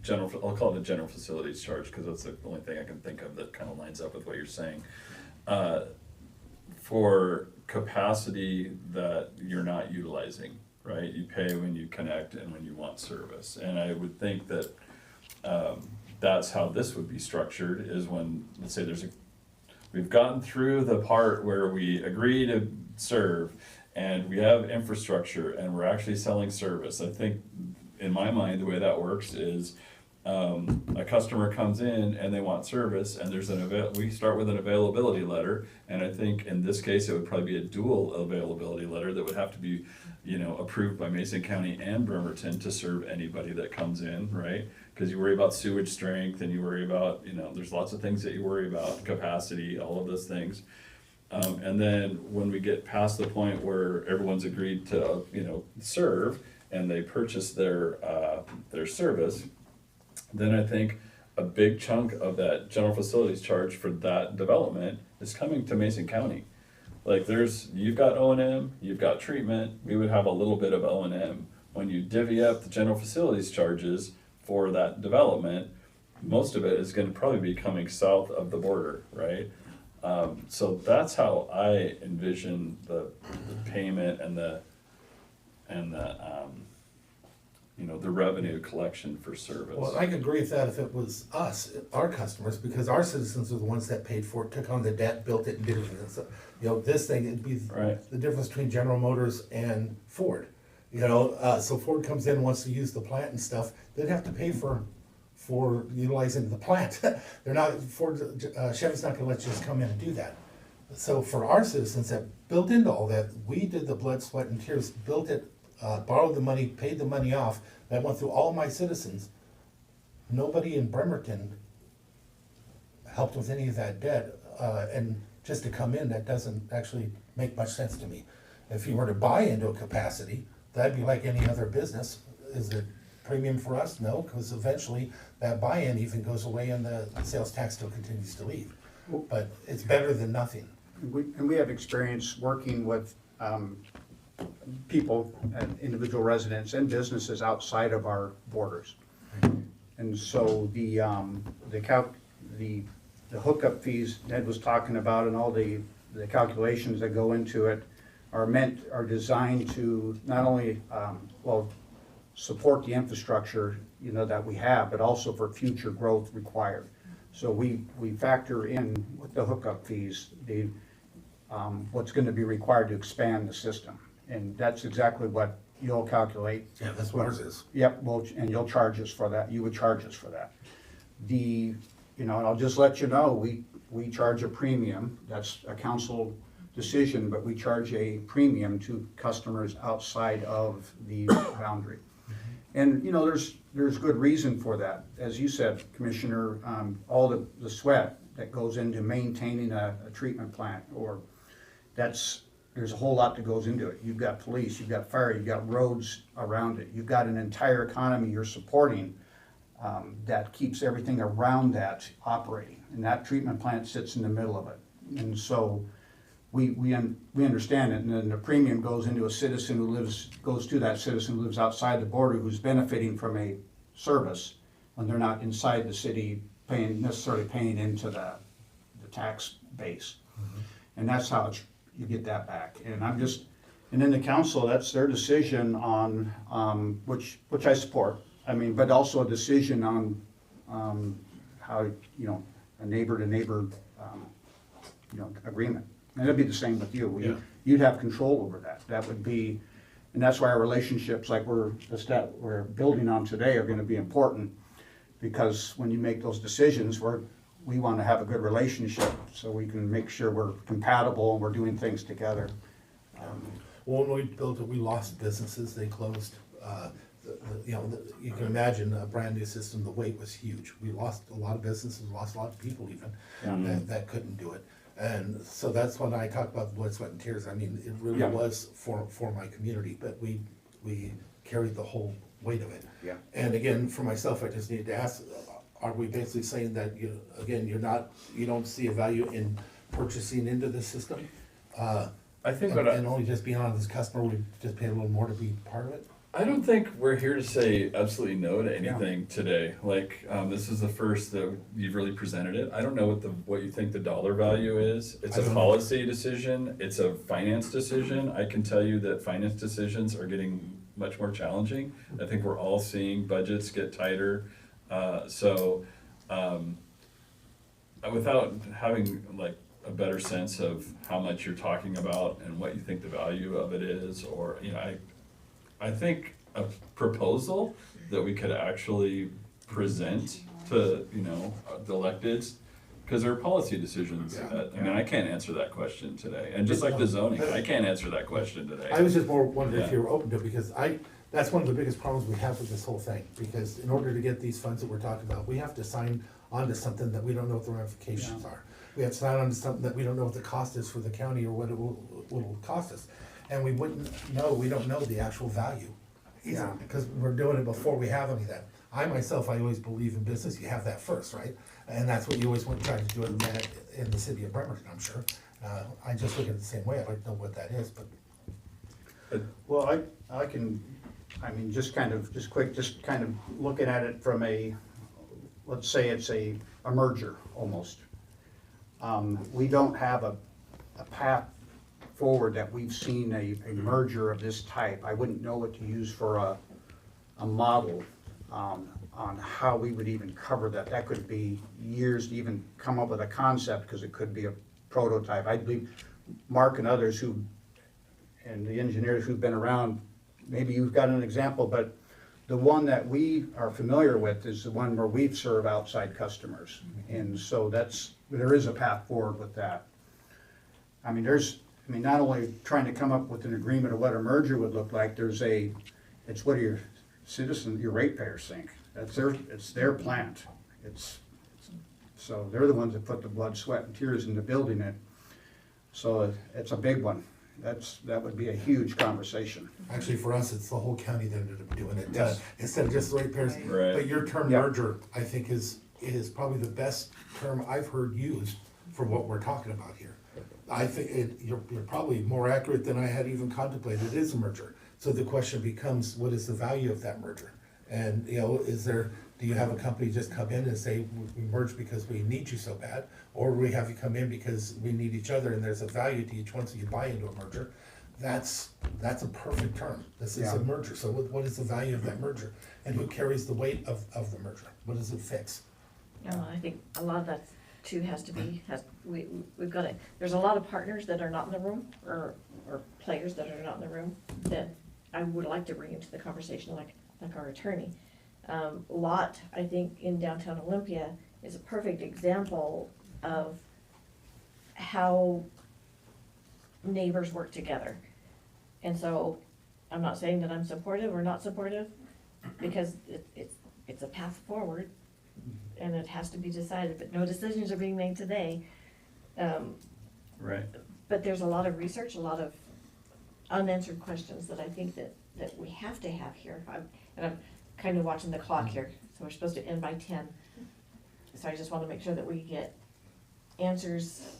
[SPEAKER 2] I'll call it a general facilities charge, because that's the only thing I can think of that kind of lines up with what you're saying. For capacity that you're not utilizing, right? You pay when you connect and when you want service. And I would think that that's how this would be structured, is when, let's say we've gotten through the part where we agree to serve and we have infrastructure and we're actually selling service. I think in my mind, the way that works is a customer comes in and they want service, and we start with an availability letter, and I think in this case it would probably be a dual availability letter that would have to be approved by Mason County and Bremerton to serve anybody that comes in, right? Because you worry about sewage strength, and you worry about there's lots of things that you worry about, capacity, all of those things. And then when we get past the point where everyone's agreed to serve and they purchase their service, then I think a big chunk of that general facilities charge for that development is coming to Mason County. Like you've got O&M, you've got treatment, we would have a little bit of O&M. When you divvy up the general facilities charges for that development, most of it is gonna probably be coming south of the border, right? So that's how I envision the payment and the the revenue collection for service.
[SPEAKER 6] Well, I could agree with that if it was us, our customers, because our citizens are the ones that paid for it, took on the debt, built it, and did everything. So, this thing, it'd be
[SPEAKER 2] Right.
[SPEAKER 6] the difference between General Motors and Ford. So Ford comes in, wants to use the plant and stuff, they'd have to pay for utilizing the plant. They're not, Chevy's not gonna let you just come in and do that. So for our citizens that built into all that, we did the blood, sweat, and tears, built it, borrowed the money, paid the money off, that went through all my citizens. Nobody in Bremerton helped with any of that debt, and just to come in, that doesn't actually make much sense to me. If you were to buy into a capacity, that'd be like any other business. Is it premium for us? No, because eventually that buy-in even goes away and the sales tax still continues to leave. But it's better than nothing.
[SPEAKER 4] We have experience working with people, and individual residents and businesses outside of our borders. And so the hookup fees Ned was talking about and all the calculations that go into it are designed to not only, support the infrastructure, that we have, but also for future growth required. So we factor in with the hookup fees, what's gonna be required to expand the system. And that's exactly what you'll calculate.
[SPEAKER 6] Yeah, that's what ours is.
[SPEAKER 4] Yep, well, and you'll charge us for that, you would charge us for that. And I'll just let you know, we charge a premium, that's a council decision, but we charge a premium to customers outside of the boundary. And, there's good reason for that. As you said, Commissioner, all the sweat that goes into maintaining a treatment plant, there's a whole lot that goes into it. You've got police, you've got fire, you've got roads around it. You've got an entire economy you're supporting that keeps everything around that operating. And that treatment plant sits in the middle of it. And so we understand it, and then the premium goes into a citizen goes to that citizen who lives outside the border, who's benefiting from a service when they're not inside the city necessarily paying into the tax base. And that's how you get that back. And then the council, that's their decision on, which I support, but also a decision on how, a neighbor to neighbor, agreement. And it'd be the same with you.
[SPEAKER 2] Yeah.
[SPEAKER 4] You'd have control over that. That would be, and that's why our relationships like we're building on today are gonna be important. Because when you make those decisions, we wanna have a good relationship so we can make sure we're compatible and we're doing things together.
[SPEAKER 6] Well, when we built it, we lost businesses, they closed. You can imagine a brand new system, the wait was huge. We lost a lot of businesses, lost a lot of people even, that couldn't do it. And so that's when I talk about blood, sweat, and tears. It really
[SPEAKER 4] Yeah.
[SPEAKER 6] was for my community, but we carried the whole weight of it.
[SPEAKER 4] Yeah.
[SPEAKER 6] And again, for myself, I just need to ask, are we basically saying that you don't see a value in purchasing into the system?
[SPEAKER 2] I think
[SPEAKER 6] And only just being on as a customer, we just pay a little more to be part of it?
[SPEAKER 2] I don't think we're here to say absolutely no to anything today. Like, this is the first that you've really presented it. I don't know what you think the dollar value is. It's a policy decision. It's a finance decision. I can tell you that finance decisions are getting much more challenging. I think we're all seeing budgets get tighter. Without having like a better sense of how much you're talking about and what you think the value of it is, or, I think a proposal that we could actually present to, the electeds, because there are policy decisions. I can't answer that question today. And just like the zoning, I can't answer that question today.
[SPEAKER 6] I was just more wondering if you were open to it, because that's one of the biggest problems we have with this whole thing. Because in order to get these funds that we're talking about, we have to sign on to something that we don't know what the ramifications are. We have to sign on to something that we don't know what the cost is for the county or what it will cost us. And we don't know the actual value either, because we're doing it before we have any of that. I myself, I always believe in business, you have that first, right? And that's what you always want to try to do in the city of Bremerton, I'm sure. I just look at it the same way, I'd like to know what that is, but
[SPEAKER 4] Well, I can, I mean, just kind of looking at it from let's say it's a merger, almost. We don't have a path forward that we've seen a merger of this type. I wouldn't know what to use for a model, on how we would even cover that. That could be years to even come up with a concept, because it could be a prototype. I believe Mark and others and the engineers who've been around, maybe you've got an example, but the one that we are familiar with is the one where we've served outside customers. And so there is a path forward with that. I mean, not only trying to come up with an agreement of what a merger would look like, it's what your citizens, your ratepayers think. It's their plant. So they're the ones that put the blood, sweat, and tears into building it. So it's a big one. That would be a huge conversation.
[SPEAKER 6] actually for us, it's the whole county that ended up doing it,
[SPEAKER 4] Yes.
[SPEAKER 6] instead of just the ratepayers.
[SPEAKER 2] Right.
[SPEAKER 6] But your term
[SPEAKER 4] Yeah.
[SPEAKER 6] merger, I think is probably the best term I've heard used for what we're talking about here. I think you're probably more accurate than I had even contemplated. It is a merger. So the question becomes, what is the value of that merger? And, do you have a company just come in and say, we merged because we need you so bad? Or we have you come in because we need each other and there's a value to each one, so you buy into a merger? That's a perfect term. This is
[SPEAKER 4] Yeah.
[SPEAKER 6] a merger. So what is the value of that merger? And who carries the weight of the merger? What does it fix?
[SPEAKER 7] No, I think a lot of that too we've got there's a lot of partners that are not in the room, or players that are not in the room, that I would like to bring into the conversation, like our attorney. Lot, I think, in downtown Olympia is a perfect example of how neighbors work together. And so, I'm not saying that I'm supportive or not supportive, because it's a path forward, and it has to be decided, but no decisions are being made today.
[SPEAKER 2] Right.
[SPEAKER 7] But there's a lot of research, a lot of unanswered questions that I think that we have to have here. I'm kind of watching the clock here, so we're supposed to end by 10. So I just want to make sure that we get answers,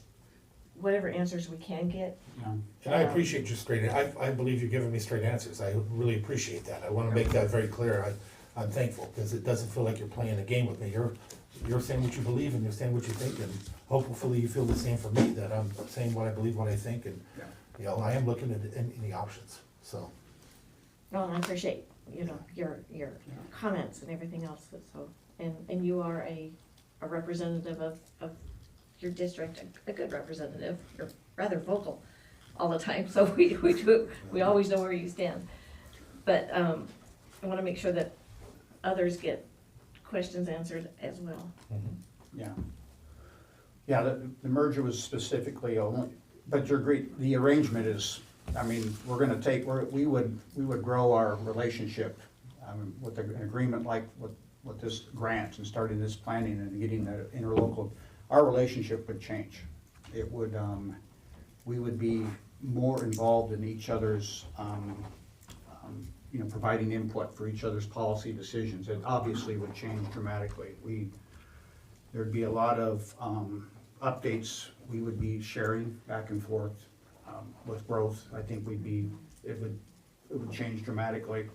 [SPEAKER 7] whatever answers we can get.
[SPEAKER 6] And I appreciate your straight, I believe you're giving me straight answers. I really appreciate that. I want to make that very clear. I'm thankful, because it doesn't feel like you're playing a game with me. You're saying what you believe, and you're saying what you think, and hopefully you feel the same for me, that I'm saying what I believe, what I think, and, I am looking at any options, so.
[SPEAKER 7] Well, I appreciate, your comments and everything else, so, and you are a representative of your district, a good representative. You're rather vocal all the time, so we always know where you stand. But, I wanna make sure that others get questions answered as well.
[SPEAKER 4] Yeah, the merger was specifically only, but you're great, the arrangement is, we're gonna we would grow our relationship, with an agreement like with this grant and starting this planning and getting the interlocal, our relationship would change. It would, we would be more involved in each other's, providing input for each other's policy decisions. It obviously would change dramatically. There'd be a lot of updates we would be sharing back and forth with growth. I think it would change dramatically.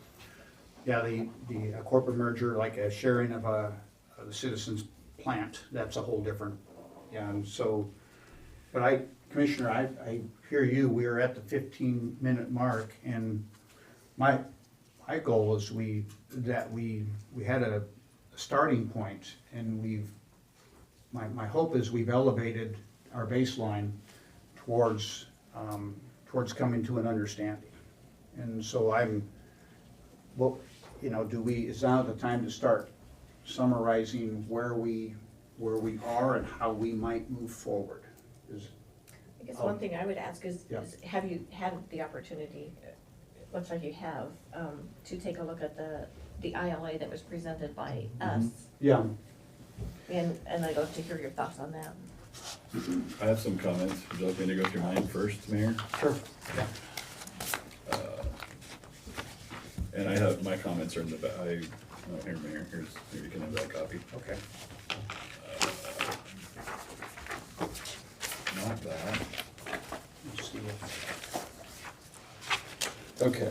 [SPEAKER 4] Yeah, the corporate merger, like a sharing of the citizens' plant, that's a whole different, and so, but Commissioner, I hear you, we are at the 15-minute mark, and my goal is we had a starting point, and my hope is we've elevated our baseline towards coming to an understanding. And so is now the time to start summarizing where we are and how we might move forward?
[SPEAKER 7] I guess one thing I would ask is have you had the opportunity, it looks like you have, to take a look at the ILA that was presented by us?
[SPEAKER 4] Yeah.
[SPEAKER 7] And I'd love to hear your thoughts on that.
[SPEAKER 2] I have some comments. Would you like me to go through mine first, Mayor?
[SPEAKER 4] Sure.
[SPEAKER 2] And my comments are in the back. Oh, here, Mayor, here you can have that copy.
[SPEAKER 4] Okay.
[SPEAKER 2] Not that.
[SPEAKER 4] Let's see what-
[SPEAKER 2] Okay.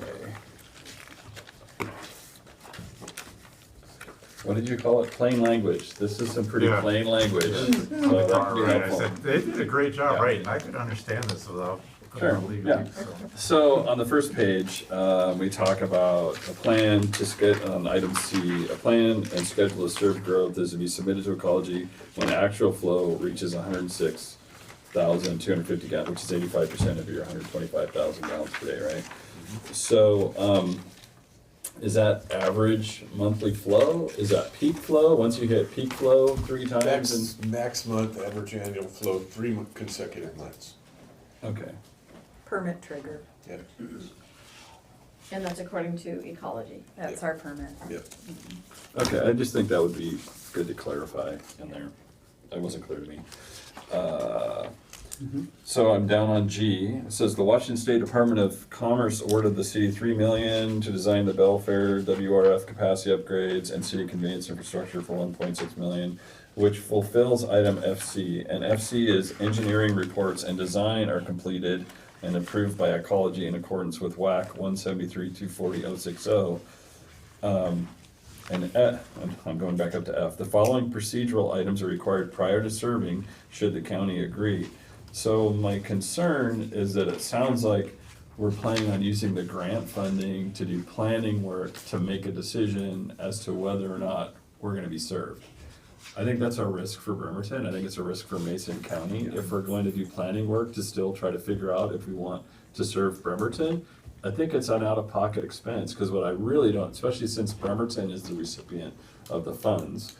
[SPEAKER 2] What did you call it? Plain language. This is some pretty
[SPEAKER 8] Yeah.
[SPEAKER 2] plain language. So that'd be
[SPEAKER 8] Right, I
[SPEAKER 2] helpful.
[SPEAKER 8] said, they did a great job
[SPEAKER 2] Yeah.
[SPEAKER 8] writing, I could understand this without.
[SPEAKER 2] Sure, yeah. So on the first page, we talk about a plan to on item C, a plan and schedule to serve growth is to be submitted to ecology when actual flow reaches 106,250 gallons, which is 85% of your 125,000 gallons per day, right? So, is that average monthly flow? Is that peak flow? Once you hit peak flow 3 times
[SPEAKER 1] Max month, average annual flow, 3 consecutive months.
[SPEAKER 2] okay.
[SPEAKER 5] Permit trigger,
[SPEAKER 1] Yep,
[SPEAKER 7] And that's according to ecology.
[SPEAKER 5] that's our permit.
[SPEAKER 1] yep.
[SPEAKER 2] Okay, I just think that would be good to clarify in there. That wasn't clear to me. So I'm down on G. It says the Washington State Department of Commerce awarded the city $3 million to design the Belfair WRF capacity upgrades and city conveyance infrastructure for $1.6 million, which fulfills item FC. And FC is engineering reports and design are completed and approved by ecology in accordance with WAC 173-240-060. And I'm going back up to F. The following procedural items are required prior to serving, should the county agree. So my concern is that it sounds like we're planning on using the grant funding to do planning work to make a decision as to whether or not we're gonna be served. I think that's a risk for Bremerton. I think it's a risk for Mason County. If we're going to do planning work to still try to figure out if we want to serve Bremerton, I think it's an out-of-pocket expense, because what I really don't, especially since Bremerton is the recipient of the funds,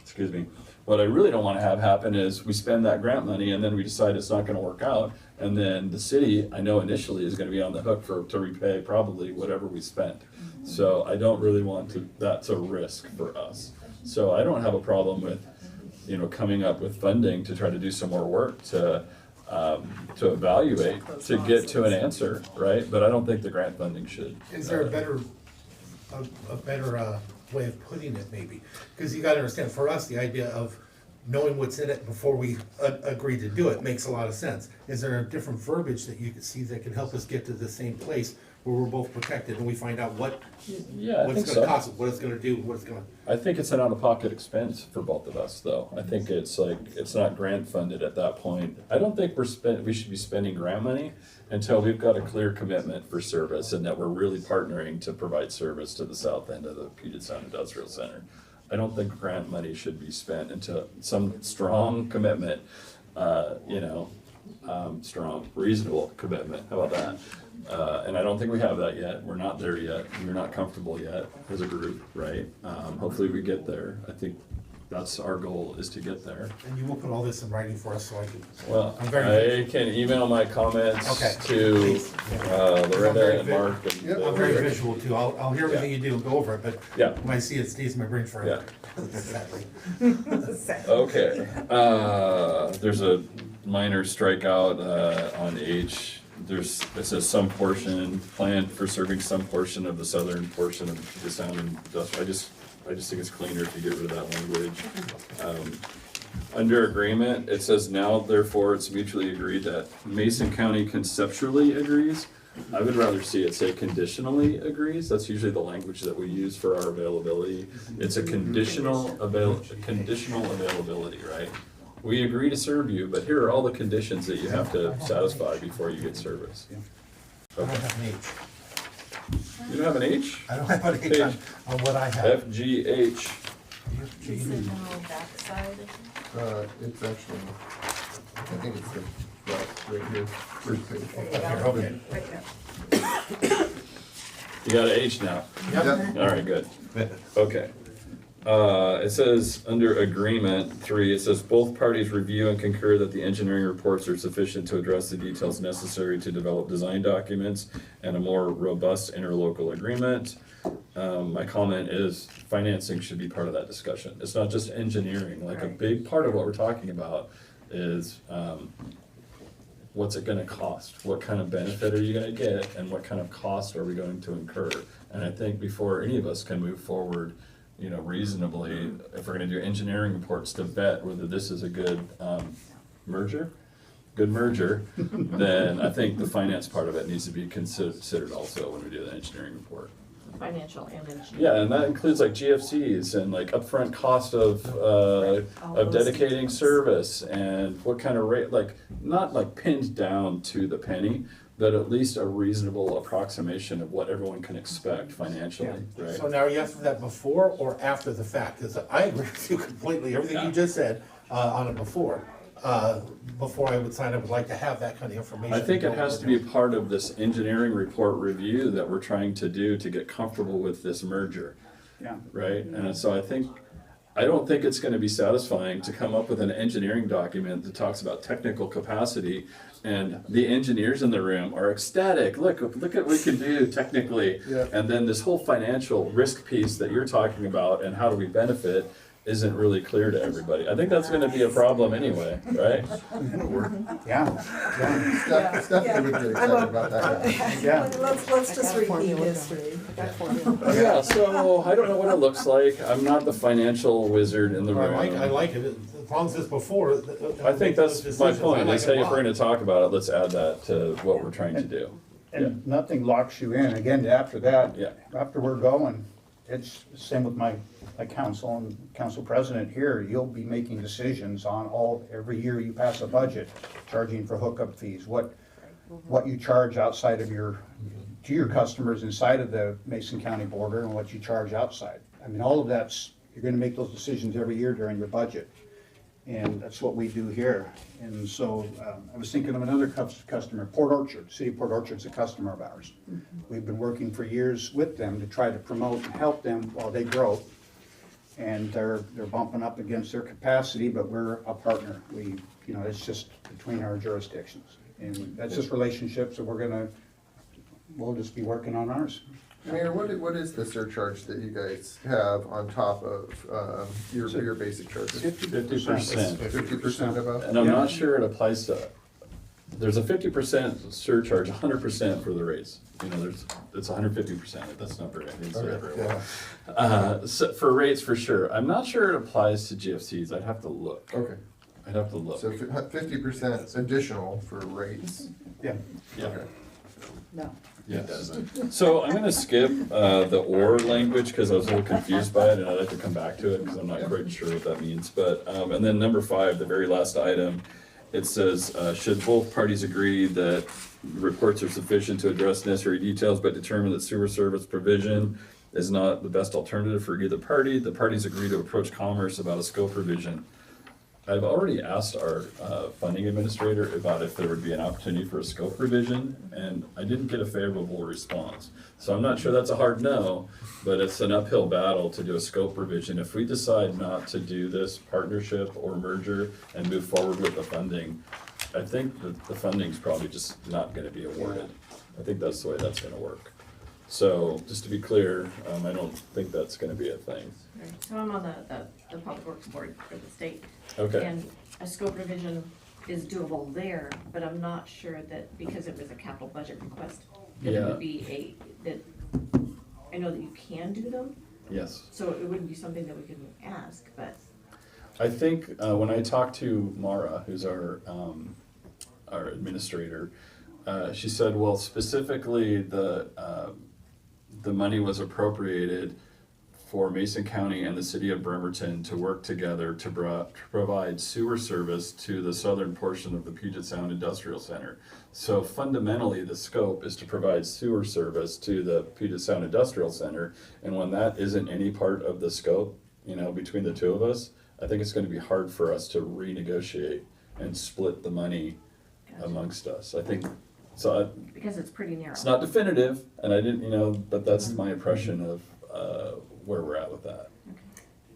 [SPEAKER 2] excuse me, what I really don't wanna have happen is we spend that grant money and then we decide it's not gonna work out, and then the city, I know initially, is gonna be on the hook to repay probably whatever we spent. So I don't really want to, that's a risk for us. So I don't have a problem with, coming up with funding to try to do some more work to evaluate, to get to an answer, right? But I don't think the grant funding should.
[SPEAKER 6] Is there a better way of putting it maybe? Because you gotta understand, for us, the idea of knowing what's in it before we agree to do it makes a lot of sense. Is there a different verbiage that you could see that can help us get to the same place where we're both protected and we find out what
[SPEAKER 2] Yeah, I
[SPEAKER 6] it's
[SPEAKER 2] think
[SPEAKER 6] gonna
[SPEAKER 2] so.
[SPEAKER 6] cost, what it's gonna do, what it's gonna.
[SPEAKER 2] I think it's an out-of-pocket expense for both of us, though. I think it's like, it's not grant funded at that point. I don't think we should be spending grant money until we've got a clear commitment for service and that we're really partnering to provide service to the south end of the Puget Sound Industrial Center. I don't think grant money should be spent until some strong commitment, strong, reasonable commitment. How about that? And I don't think we have that yet. We're not there yet. We're not comfortable yet as a group, right? Hopefully we get there. I think that's our goal, is to get there.
[SPEAKER 6] And you will put all this in writing for us so I can.
[SPEAKER 2] Well,
[SPEAKER 6] I'm very
[SPEAKER 2] I can email my comments
[SPEAKER 6] Okay.
[SPEAKER 2] to
[SPEAKER 6] I'm
[SPEAKER 2] Loretta
[SPEAKER 6] very
[SPEAKER 2] and Mark. And
[SPEAKER 3] Yeah,
[SPEAKER 6] I'm very visual too, I'll hear everything you do and go over it, but
[SPEAKER 2] Yeah.
[SPEAKER 6] when I see it, it stays in my brain forever. Sadly.
[SPEAKER 2] Okay, there's a minor strikeout on H. It says some portion, planned for serving some portion of the southern portion of the Sound Industrial. I just think it's cleaner if you get rid of that language. Under agreement, it says now therefore it's mutually agreed that Mason County conceptually agrees. I would rather see it say conditionally agrees. That's usually the language that we use for our availability. It's a conditional availability, right? We agree to serve you, but here are all the conditions that you have to satisfy before you get service.
[SPEAKER 6] I don't have an H.
[SPEAKER 2] You don't have an H?
[SPEAKER 6] I don't have an H on what I have.
[SPEAKER 2] F, G, H.
[SPEAKER 5] Is it no backside?
[SPEAKER 3] It's actually, I think it's the, right here, first page.
[SPEAKER 5] There you go.
[SPEAKER 6] Okay.
[SPEAKER 5] Right there.
[SPEAKER 2] You got an H now.
[SPEAKER 3] Yep.
[SPEAKER 2] All right, good. Okay. It says, under agreement 3, it says both parties review and concur that the engineering reports are sufficient to address the details necessary to develop design documents and a more robust interlocal agreement. My comment is financing should be part of that discussion. It's not just engineering, like a big part of what we're talking about is, what's it gonna cost? What kind of benefit are you gonna get, and what kind of cost are we going to incur? And I think before any of us can move forward, you know, reasonably, if we're gonna do engineering reports to vet whether this is a good merger, then I think the finance part of it needs to be considered also when we do the engineering report.
[SPEAKER 7] Financial and engineering.
[SPEAKER 2] Yeah, and that includes like GFCs and like upfront cost of
[SPEAKER 5] those
[SPEAKER 2] dedicating
[SPEAKER 5] details.
[SPEAKER 2] service and what kind of rate, like, not like pinned down to the penny, but at least a reasonable approximation of what everyone can expect financially, right?
[SPEAKER 6] So now are you asking that before or after the fact? Because I agree with you completely, everything you just said, on it before. Before I would sign, I would like to have that kind of information.
[SPEAKER 2] I think it has to be part of this engineering report review that we're trying to do to get comfortable with this merger,
[SPEAKER 4] Yeah.
[SPEAKER 2] right? And so I don't think it's gonna be satisfying to come up with an engineering document that talks about technical capacity, and the engineers in the room are ecstatic, look at what we can do technically.
[SPEAKER 3] Yeah.
[SPEAKER 2] And then this whole financial risk piece that you're talking about and how do we benefit isn't really clear to everybody. I think that's gonna be a problem anyway, right?
[SPEAKER 4] Yeah,
[SPEAKER 3] Stephanie would get excited about that.
[SPEAKER 4] yeah.
[SPEAKER 5] Let's just repeat history.
[SPEAKER 2] Yeah, so I don't know what it looks like. I'm not the financial wizard in the room.
[SPEAKER 6] I like it, as long as it's before.
[SPEAKER 2] I think that's my point,
[SPEAKER 6] I
[SPEAKER 2] is
[SPEAKER 6] like
[SPEAKER 2] hey,
[SPEAKER 6] it a
[SPEAKER 2] if we're
[SPEAKER 6] lot.
[SPEAKER 2] gonna talk about it, let's add that to what we're trying to do.
[SPEAKER 4] And nothing locks you in. Again, after that,
[SPEAKER 2] Yeah.
[SPEAKER 4] after we're going, it's the same with my council and council president here. You'll be making decisions on every year you pass a budget, charging for hookup fees, what you charge outside of to your customers inside of the Mason County border and what you charge outside. I mean, all of you're gonna make those decisions every year during your budget. And that's what we do here. And so I was thinking of another customer, Port Orchard. City of Port Orchard's a customer of ours. We've been working for years with them to try to promote and help them while they grow. And they're bumping up against their capacity, but we're a partner. It's just between our jurisdictions. And that's just relationships that we'll just be working on ours.
[SPEAKER 3] Mayor, what is the surcharge that you guys have on top of your basic charges?
[SPEAKER 2] 50%.
[SPEAKER 3] 50% above?
[SPEAKER 2] And I'm not sure it applies to, there's a 50% surcharge, 100% for the rates. You know, it's 150%, that's not very, I didn't say that very well.
[SPEAKER 3] Yeah.
[SPEAKER 2] So for rates, for sure. I'm not sure it applies to GFCs, I'd have to look.
[SPEAKER 3] Okay,
[SPEAKER 2] I'd have to look.
[SPEAKER 3] so 50% additional for rates.
[SPEAKER 4] Yeah.
[SPEAKER 2] Yeah.
[SPEAKER 3] Okay.
[SPEAKER 5] No.
[SPEAKER 2] It doesn't. So I'm gonna skip the or language, because I was a little confused by it, and I'd like to come back to it, because I'm not quite sure what that means. But, and then number 5, the very last item, it says, should both parties agree that reports are sufficient to address necessary details, but determine that sewer service provision is not the best alternative for either party, the parties agree to approach Commerce about a scope revision. I've already asked our funding administrator about if there would be an opportunity for a scope revision, and I didn't get a favorable response. So I'm not sure that's a hard no, but it's an uphill battle to do a scope revision. If we decide not to do this partnership or merger and move forward with the funding, I think that the funding's probably just not gonna be awarded. I think that's the way that's gonna work. So, just to be clear, I don't think that's gonna be a thing.
[SPEAKER 7] Right. So I'm on the Public Works Board for the state.
[SPEAKER 2] Okay.
[SPEAKER 7] And a scope revision is doable there, but I'm not sure that, because it was a capital budget request, that it
[SPEAKER 2] Yeah.
[SPEAKER 7] would be I know that you can do them,
[SPEAKER 2] Yes.
[SPEAKER 7] so it wouldn't be something that we can ask, but.
[SPEAKER 2] I think when I talked to Mara, who's our administrator, she said, well, specifically the money was appropriated for Mason County and the city of Bremerton to work together to provide sewer service to the southern portion of the Puget Sound Industrial Center. So fundamentally, the scope is to provide sewer service to the Puget Sound Industrial Center, and when that isn't any part of the scope, between the two of us, I think it's gonna be hard for us to renegotiate and split the money amongst us. I think, so
[SPEAKER 7] Because it's pretty narrow.
[SPEAKER 2] it's not definitive, and I didn't, but that's my impression of where we're at with that.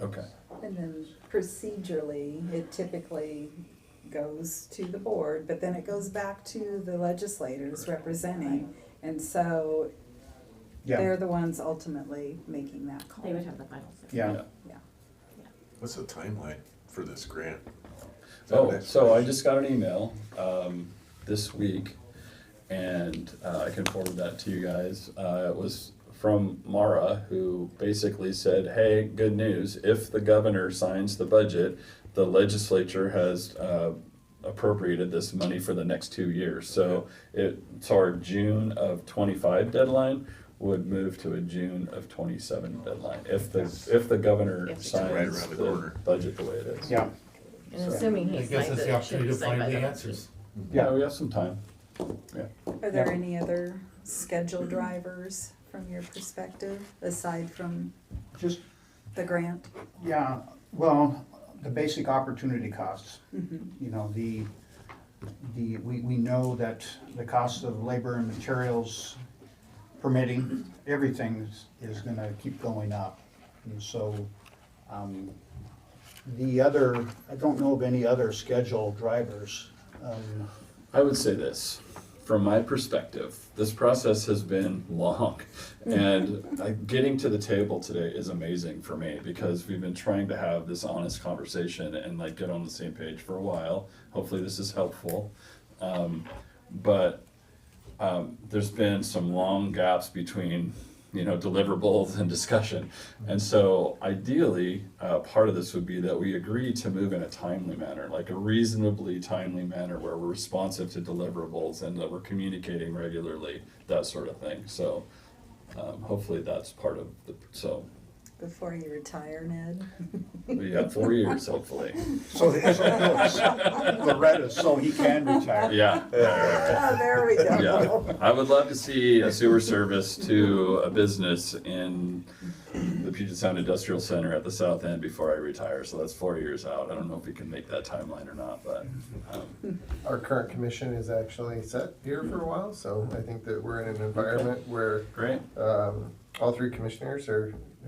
[SPEAKER 2] Okay.
[SPEAKER 5] And then procedurally, it typically goes to the board, but then it goes back to the legislators representing. And so they're the ones ultimately making that call.
[SPEAKER 7] They would have the final say.
[SPEAKER 4] Yeah.
[SPEAKER 5] Yeah.
[SPEAKER 1] What's the timeline for this grant?
[SPEAKER 2] Oh, so I just got an email. this week, and I can forward that to you guys. It was from Mara, who basically said, hey, good news, if the governor signs the budget, the legislature has appropriated this money for the next 2 years. So it's our June of 25 deadline would move to a June of 27 deadline, if the governor
[SPEAKER 7] If it's
[SPEAKER 2] signs
[SPEAKER 1] right around the
[SPEAKER 2] the
[SPEAKER 1] corner.
[SPEAKER 2] budget the way it is.
[SPEAKER 4] Yeah,
[SPEAKER 7] And assuming
[SPEAKER 6] I
[SPEAKER 7] he
[SPEAKER 6] guess
[SPEAKER 7] signs
[SPEAKER 6] it's
[SPEAKER 7] it,
[SPEAKER 6] the
[SPEAKER 7] it should
[SPEAKER 6] opportunity
[SPEAKER 7] be
[SPEAKER 6] to
[SPEAKER 7] signed
[SPEAKER 6] find
[SPEAKER 7] by
[SPEAKER 6] the
[SPEAKER 7] the
[SPEAKER 6] answers.
[SPEAKER 2] Yeah, we have some time. Yeah.
[SPEAKER 5] Are there
[SPEAKER 4] Yeah.
[SPEAKER 5] any other schedule drivers from your perspective, aside from
[SPEAKER 4] just,
[SPEAKER 5] the grant?
[SPEAKER 4] yeah, well, the basic opportunity costs.
[SPEAKER 5] Mm-hmm.
[SPEAKER 4] You know, we know that the cost of labor and materials, permitting, everything is gonna keep going up. And so, I don't know of any other schedule drivers.
[SPEAKER 2] I would say this, from my perspective, this process has been long. And getting to the table today is amazing for me, because we've been trying to have this honest conversation and like get on the same page for a while. Hopefully this is helpful. But there's been some long gaps between, deliverables and discussion. And so ideally, part of this would be that we agree to move in a timely manner, like a reasonably timely manner where we're responsive to deliverables and that we're communicating regularly, that sort of thing. So hopefully that's part of so
[SPEAKER 5] Before you retire, Ned?
[SPEAKER 2] we got 4 years, hopefully.
[SPEAKER 4] So, Loretta, so he can retire.
[SPEAKER 2] Yeah.
[SPEAKER 5] Oh, there we go.
[SPEAKER 2] Yeah, I would love to see a sewer service to a business in the Puget Sound Industrial Center at the south end before I retire, so that's 4 years out. I don't know if we can make that timeline or not, but,
[SPEAKER 3] Our current commission is actually set here for a while, so I think that we're in an environment where
[SPEAKER 2] great.
[SPEAKER 3] all three commissioners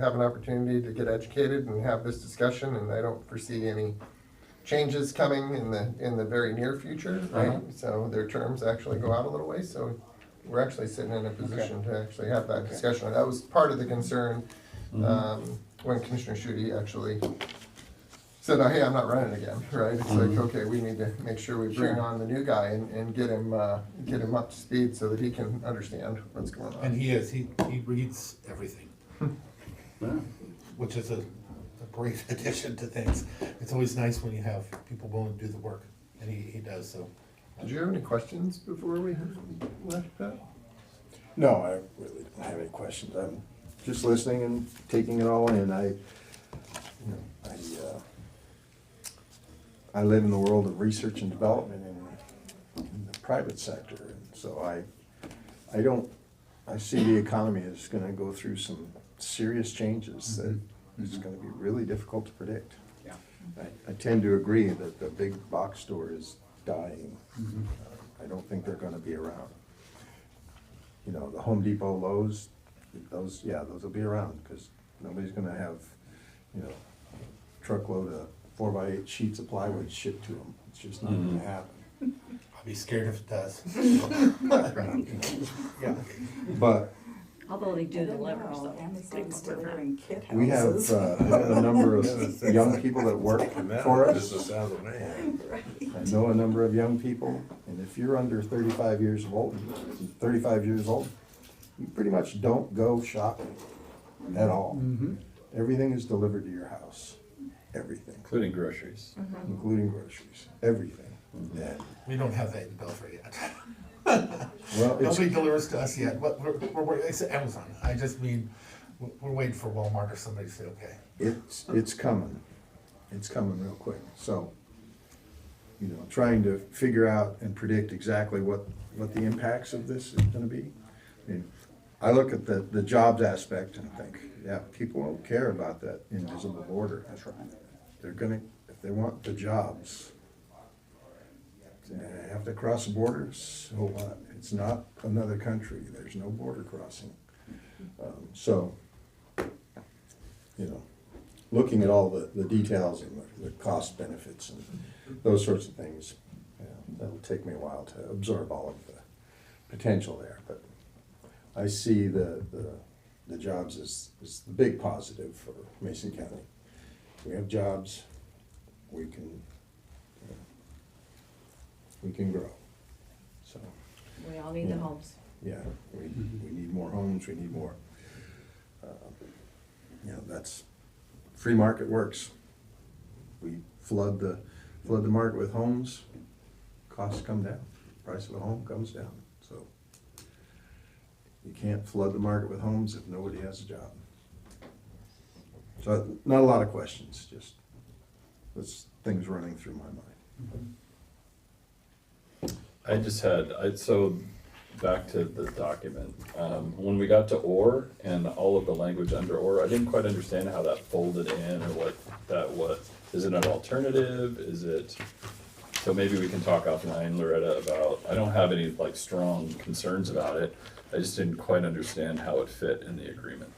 [SPEAKER 3] have an opportunity to get educated and have this discussion, and I don't foresee any changes coming in the very near future, right? So their terms actually go out a little way, so we're actually sitting in a position to actually have that discussion. That was part of the concern when Commissioner Schutte actually said, oh, hey, I'm not running again, right? It's like, okay, we need to make sure we bring on the new guy and get him up to speed so that he can understand what's going on.
[SPEAKER 6] And he reads everything,
[SPEAKER 2] Yeah.
[SPEAKER 6] which is a great addition to things. It's always nice when you have people willing to do the work, and he does, so.
[SPEAKER 3] Did you have any questions before we left that?
[SPEAKER 9] No, I really don't have any questions. I'm just listening and taking it all in. I live in the world of research and development in the private sector, and so I see the economy is gonna go through some serious changes that is gonna be really difficult to predict.
[SPEAKER 4] Yeah.
[SPEAKER 9] I tend to agree that the big box store is dying. I don't think they're gonna be around. The Home Depot, Lowe's, those will be around, because nobody's gonna have, truckload of 4x8 sheets of plywood shipped to them. It's just not gonna happen.
[SPEAKER 6] I'll be scared if it does.
[SPEAKER 9] Yeah, but
[SPEAKER 7] Although they do
[SPEAKER 5] I
[SPEAKER 7] the
[SPEAKER 5] don't
[SPEAKER 7] levers
[SPEAKER 5] know.
[SPEAKER 7] though.
[SPEAKER 5] Amazon's delivering kit houses.
[SPEAKER 9] we have a number of young people that work for
[SPEAKER 1] Just the
[SPEAKER 9] us.
[SPEAKER 1] sound of man.
[SPEAKER 9] I know a number of young people, and if you're under 35 years old, you pretty much don't go shopping at all. Everything is delivered to your house, everything,
[SPEAKER 2] Including groceries.
[SPEAKER 9] including groceries, everything. Yeah.
[SPEAKER 6] We don't have that in Belfair yet.
[SPEAKER 9] Well, it's,
[SPEAKER 6] Nobody delivers to us yet, but it's Amazon. I just mean, we're waiting for Walmart or somebody to say, okay.
[SPEAKER 9] it's coming. It's coming real quick. So, trying to figure out and predict exactly what the impacts of this is gonna be. I mean, I look at the jobs aspect and think, yeah, people don't care about that invisible border.
[SPEAKER 4] That's right.
[SPEAKER 9] They're gonna, if they want the jobs, they have to cross the borders, so what? It's not another country, there's no border crossing. So, looking at all the details and the cost benefits and those sorts of things, that'll take me a while to absorb all of the potential there, but I see the jobs as the big positive for Mason County. We have jobs, we can grow. So,
[SPEAKER 7] We all need the
[SPEAKER 9] Yeah.
[SPEAKER 7] homes.
[SPEAKER 9] yeah, we need more homes, we need more. You know, that's, free market works. We flood the market with homes, costs come down, price of a home comes down, so. You can't flood the market with homes if nobody has a job. So, not a lot of questions, just, this things running through my mind.
[SPEAKER 2] I just had, so back to the document, when we got to or and all of the language under or, I didn't quite understand how that folded in or what that was. Is it an alternative? Is it, so maybe we can talk offline, Loretta, about, I don't have any like strong concerns about it. I just didn't quite understand how it fit in the agreement.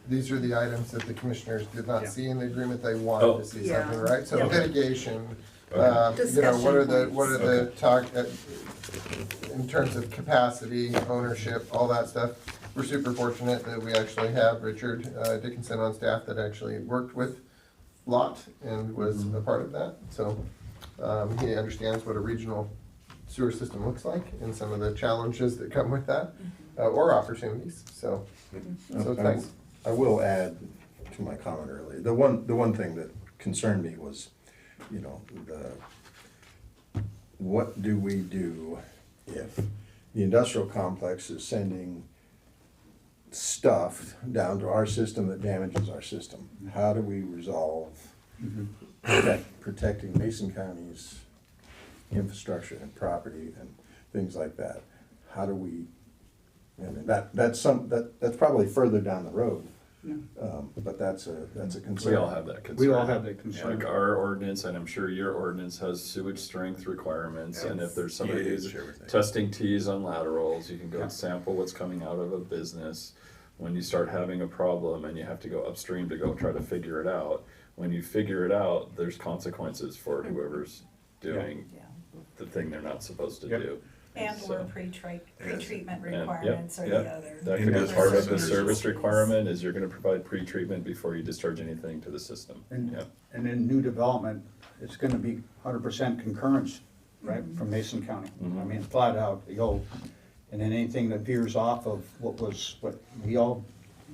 [SPEAKER 3] These are the items that the commissioners did not
[SPEAKER 4] Yeah.
[SPEAKER 3] see in the agreement, they
[SPEAKER 2] Oh.
[SPEAKER 3] wanted to see
[SPEAKER 5] Yeah.
[SPEAKER 3] something, right? So
[SPEAKER 5] Yeah.
[SPEAKER 3] mitigation,
[SPEAKER 2] Okay.
[SPEAKER 3] you know, what are the,
[SPEAKER 5] Discussion
[SPEAKER 3] what are the talk, in terms of capacity, ownership, all that stuff. We're super fortunate that we actually have Richard Dickinson on staff that actually worked with Lot and was a part of that. So he understands what a regional sewer system looks like and some of the challenges that come with that, or opportunities, so thanks.
[SPEAKER 9] I will add to my comment earlier, the one thing that concerned me was, you know, what do we do if the industrial complex is sending stuff down to our system that damages our system? How do we resolve protecting Mason County's infrastructure and property and things like that? How do we, I mean, that's probably further down the road. But that's a concern.
[SPEAKER 2] We all have that concern.
[SPEAKER 4] We all have that concern.
[SPEAKER 2] Like our ordinance, and I'm sure your ordinance has sewage strength requirements, and if there's somebody who's
[SPEAKER 1] pH, everything.
[SPEAKER 2] testing T's on laterals, you can go
[SPEAKER 4] Yeah.
[SPEAKER 2] and sample what's coming out of a business. When you start having a problem and you have to go upstream to go try to figure it out, when you figure it out, there's consequences for whoever's doing
[SPEAKER 5] Yeah.
[SPEAKER 2] the thing they're not supposed to
[SPEAKER 4] Yep.
[SPEAKER 2] do.
[SPEAKER 10] And
[SPEAKER 2] So-
[SPEAKER 10] or pretreatment
[SPEAKER 2] And,
[SPEAKER 10] requirements or
[SPEAKER 2] yep.
[SPEAKER 10] the other.
[SPEAKER 2] That could be
[SPEAKER 1] Industrial
[SPEAKER 2] part of the
[SPEAKER 1] standards.
[SPEAKER 2] service requirement, is you're gonna provide pre-treatment before you discharge anything to the system.
[SPEAKER 4] And,
[SPEAKER 2] Yep.
[SPEAKER 4] and in new development, it's gonna be 100% concurrence, right, from Mason County. I mean, flat out, and then anything that veers off of what we all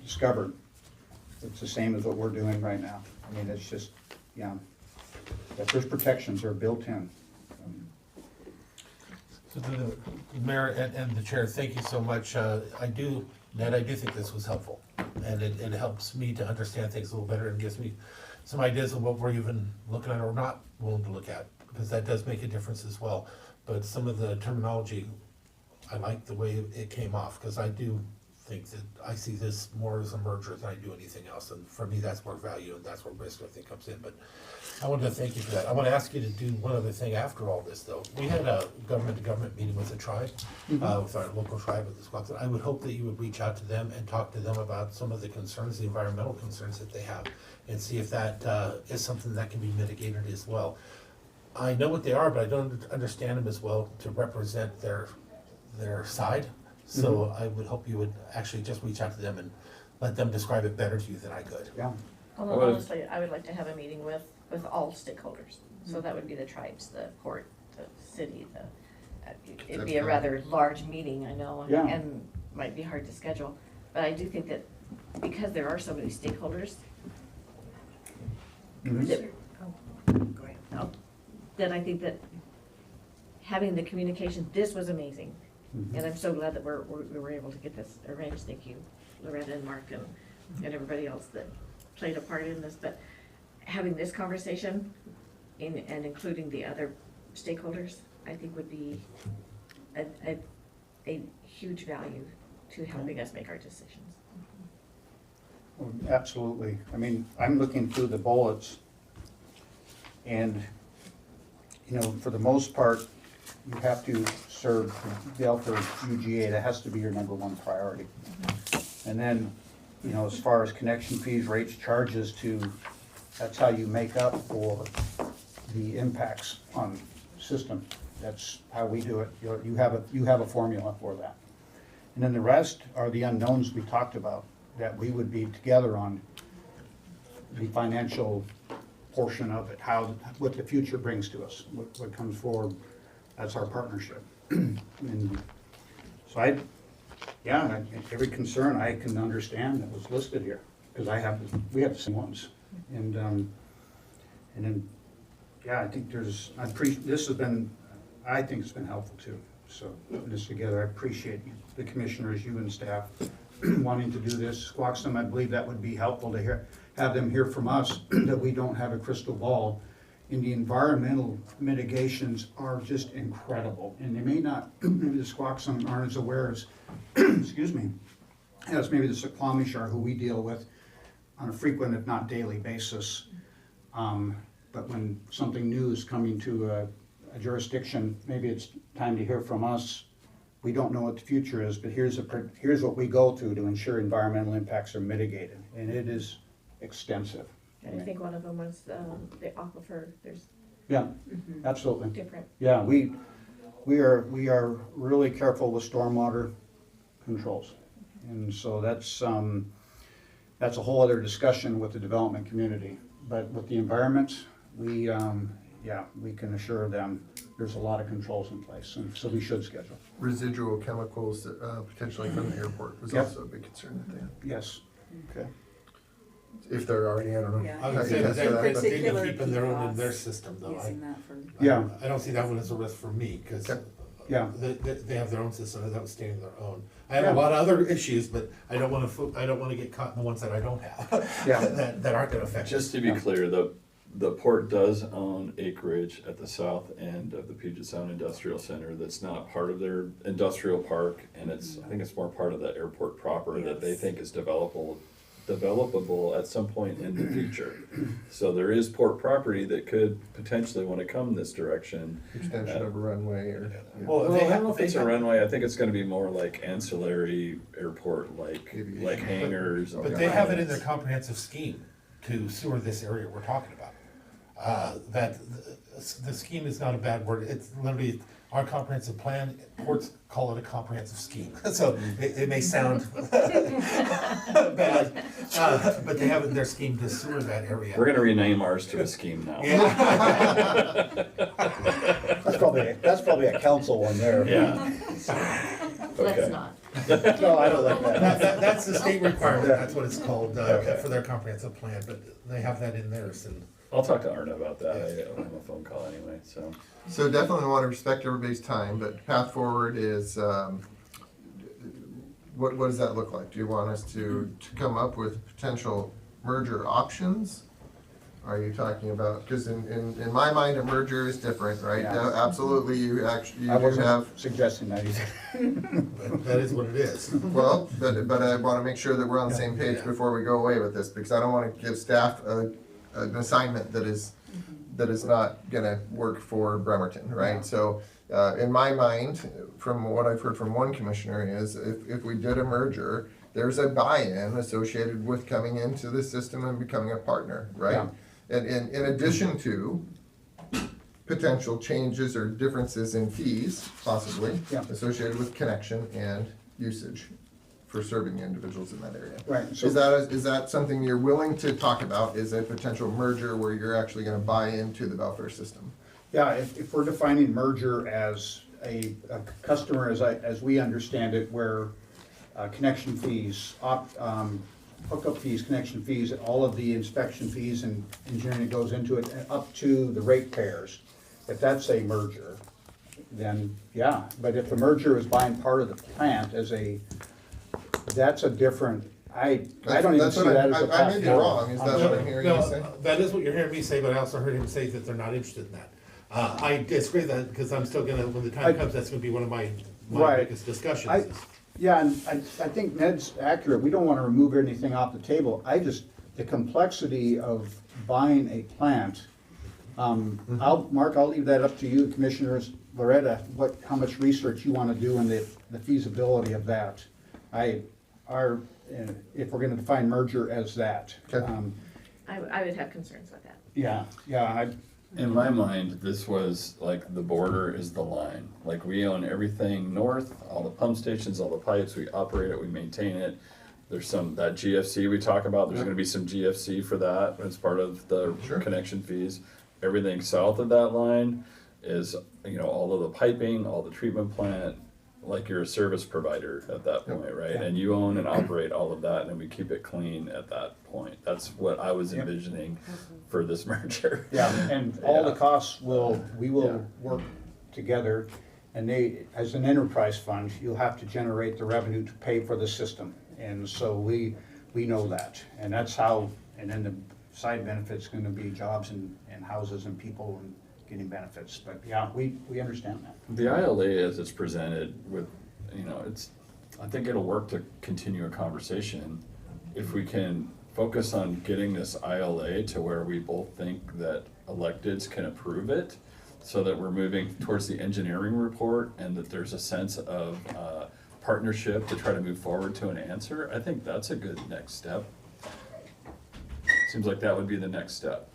[SPEAKER 4] discovered, it's the same as what we're doing right now. I mean, it's just, yeah, that there's protections are built in.
[SPEAKER 6] So to the mayor and the chair, thank you so much. Ned, I do think this was helpful. And it helps me to understand things a little better and gives me some ideas of what we're even looking at or not willing to look at, because that does make a difference as well. But some of the terminology, I like the way it came off, because I do think that I see this more as a merger than I do anything else. And for me, that's where value and that's where risk, I think, comes in. But I wanted to thank you for that. I want to ask you to do one other thing after all this, though. We had a government-to-government meeting with the tribe, with our local tribe at the Squaxin. I would hope that you would reach out to them and talk to them about some of the concerns, the environmental concerns that they have, and see if that is something that can be mitigated as well. I know what they are, but I don't understand them as well to represent their side. So I would hope you would actually just reach out to them and let them describe it better to you than I could.
[SPEAKER 4] Yeah,
[SPEAKER 7] Although
[SPEAKER 2] Well,
[SPEAKER 7] honestly, I would like to have a meeting with all stakeholders. So that would be the tribes, the port, the city, it'd be a rather large meeting, I know,
[SPEAKER 4] Yeah.
[SPEAKER 7] and might be hard to schedule. But I do think that because there are so many stakeholders, that,
[SPEAKER 10] Go ahead.
[SPEAKER 7] then I think that having the communication, this was amazing. And I'm so glad that we were able to get this arranged. Thank you, Loretta and Mark and everybody else that played a part in this. But having this conversation and including the other stakeholders, I think would be a huge value to helping us make our decisions.
[SPEAKER 4] well, absolutely. I mean, I'm looking through the bullets, and, you know, for the most part, you have to serve the Belfair UGA. That has to be your number one priority. And then, you know, as far as connection fees, rates, charges that's how you make up for the impacts on the system. That's how we do it. You have a formula for that. And then the rest are the unknowns we talked about, that we would be together on the financial portion of it, what the future brings to us, what comes forward. That's our partnership. And so every concern I can understand that was listed here, because we have the same ones. And then, I think this has been, I think it's been helpful too. So putting this together, I appreciate the commissioners, you and staff wanting to do this. Squaxum, I believe that would be helpful to have them hear from us, that we don't have a crystal ball. And the environmental mitigations are just incredible. And they may not, maybe the Squaxum aren't as aware as, excuse me, as maybe the Suquamish are, who we deal with on a frequent, if not daily basis. But when something new is coming to a jurisdiction, maybe it's time to hear from us. We don't know what the future is, but here's what we go through to ensure environmental impacts are mitigated, and it is extensive.
[SPEAKER 7] And I think one of them was the aquifer, there's
[SPEAKER 4] Yeah, absolutely.
[SPEAKER 7] different.
[SPEAKER 4] Yeah, we are really careful with stormwater controls. And so that's a whole other discussion with the development community. But with the environment, we can assure them there's a lot of controls in place, and so we should schedule.
[SPEAKER 3] Residual chemicals potentially from the airport was
[SPEAKER 4] Yep.
[SPEAKER 3] also a big concern that they had.
[SPEAKER 4] Yes. Okay.
[SPEAKER 3] If they're already, I don't know.
[SPEAKER 5] Yeah.
[SPEAKER 6] I
[SPEAKER 3] how
[SPEAKER 6] would
[SPEAKER 3] you
[SPEAKER 6] say that
[SPEAKER 3] answer that,
[SPEAKER 6] they
[SPEAKER 3] but-
[SPEAKER 6] need to
[SPEAKER 5] Particular
[SPEAKER 6] keep in their own, in their
[SPEAKER 5] PFAS,
[SPEAKER 6] system though.
[SPEAKER 5] Using that for.
[SPEAKER 4] Yeah.
[SPEAKER 6] I don't see that one as a risk for me, because
[SPEAKER 3] Okay.
[SPEAKER 4] Yeah.
[SPEAKER 6] they have their own system, and that was staying their own. I have
[SPEAKER 4] Yeah.
[SPEAKER 6] a lot of other issues, but I don't wanna get caught in the ones that I don't have,
[SPEAKER 4] Yeah.
[SPEAKER 6] that aren't gonna affect us.
[SPEAKER 2] Just to be clear, the port does own acreage at the south end of the Puget Sound Industrial Center that's not part of their industrial park, and I think it's more part of the airport proper that they
[SPEAKER 5] Yes.
[SPEAKER 2] think is developable at some point in the future. So there is port property that could potentially wanna come this direction.
[SPEAKER 3] Extension of a runway or. yeah.
[SPEAKER 6] Well,
[SPEAKER 2] Well,
[SPEAKER 6] they
[SPEAKER 2] I don't know
[SPEAKER 6] have,
[SPEAKER 2] if it's a runway, I think it's gonna be more like ancillary airport, like
[SPEAKER 3] Aviation.
[SPEAKER 2] hangars.
[SPEAKER 6] but they have it in their comprehensive scheme to sewer this area we're talking about. The scheme is not a bad word, it's literally our comprehensive plan, courts call it a comprehensive scheme, so it may sound bad, but they have it in their scheme to sewer that area.
[SPEAKER 2] We're gonna rename ours to a scheme now.
[SPEAKER 6] Yeah.
[SPEAKER 4] That's probably a council one there.
[SPEAKER 2] Yeah. Okay.
[SPEAKER 7] Let's not.
[SPEAKER 4] No, I don't like that.
[SPEAKER 6] That's the state requirement, that's what it's called,
[SPEAKER 2] Okay.
[SPEAKER 6] for their comprehensive plan, but they have that in theirs, and
[SPEAKER 2] I'll talk to Arna about that. I have a phone call anyway, so.
[SPEAKER 3] So definitely want to respect everybody's time, but path forward is, what does that look like? Do you want us to come up with potential merger options? Are you talking about, because in my mind, a merger is different, right?
[SPEAKER 4] Yeah.
[SPEAKER 3] Absolutely, you
[SPEAKER 4] I
[SPEAKER 3] do
[SPEAKER 4] wasn't
[SPEAKER 3] have,
[SPEAKER 4] suggesting that either.
[SPEAKER 6] that is what it is.
[SPEAKER 3] well, but I want to make sure that we're on the same page before we go away with this, because I don't want to give staff an assignment that is not gonna work for Bremerton, right? So, in my mind, from what I've heard from one commissioner is, if we did a merger, there's a buy-in associated with coming into the system and becoming a partner, right? And in addition to potential changes or differences in fees, possibly,
[SPEAKER 4] Yeah.
[SPEAKER 3] associated with connection and usage for serving individuals in that area.
[SPEAKER 4] Right, so-
[SPEAKER 3] Is that something you're willing to talk about, is a potential merger where you're actually gonna buy into the Belfair system?
[SPEAKER 4] Yeah, if we're defining merger as a customer, as we understand it, where connection fees, hookup fees, connection fees, all of the inspection fees and engineering that goes into it, and up to the ratepayers, if that's a merger, then yeah. But if the merger is buying part of the plant that's a different, I don't even
[SPEAKER 3] That's
[SPEAKER 4] see
[SPEAKER 3] what
[SPEAKER 4] that as a
[SPEAKER 3] I
[SPEAKER 4] path
[SPEAKER 3] may be
[SPEAKER 4] forward.
[SPEAKER 3] wrong, is that what I'm hearing you say?
[SPEAKER 6] No, that is what you're hearing me say, but I also heard him say that they're not interested in that. I disagree with that, because I'm still gonna, when the time comes, that's gonna be one of my
[SPEAKER 4] Right.
[SPEAKER 6] biggest discussions.
[SPEAKER 4] Yeah, and I think Ned's accurate, we don't wanna remove anything off the table, the complexity of buying a plant, Mark, I'll leave that up to you, Commissioners, Loretta, how much research you wanna do in the feasibility of that. If we're gonna define merger as that.
[SPEAKER 3] Okay.
[SPEAKER 7] I would have concerns with that.
[SPEAKER 4] Yeah,
[SPEAKER 2] In my mind, this was like the border is the line. Like we own everything north, all the pump stations, all the pipes, we operate it, we maintain it. There's that GFC we talk about, there's gonna be some GFC for that as part of the
[SPEAKER 3] Sure.
[SPEAKER 2] connection fees. Everything south of that line, is, all of the piping, all the treatment plant, like you're a service provider at that point, right? And you own and operate all of that, and we keep it clean at that point. That's what I was envisioning for this merger.
[SPEAKER 4] Yeah, and all the
[SPEAKER 2] Yeah.
[SPEAKER 4] costs we will work together, and they, as an enterprise fund, you'll have to generate the revenue to pay for the system. And so we know that, and that's how, and then the side benefit's gonna be jobs and houses and people and getting benefits. But yeah, we understand that.
[SPEAKER 2] The ILA as it's presented with, I think it'll work to continue a conversation if we can focus on getting this ILA to where we both think that electeds can approve it, so that we're moving towards the engineering report and that there's a sense of partnership to try to move forward to an answer. I think that's a good next step. Seems like that would be the next step.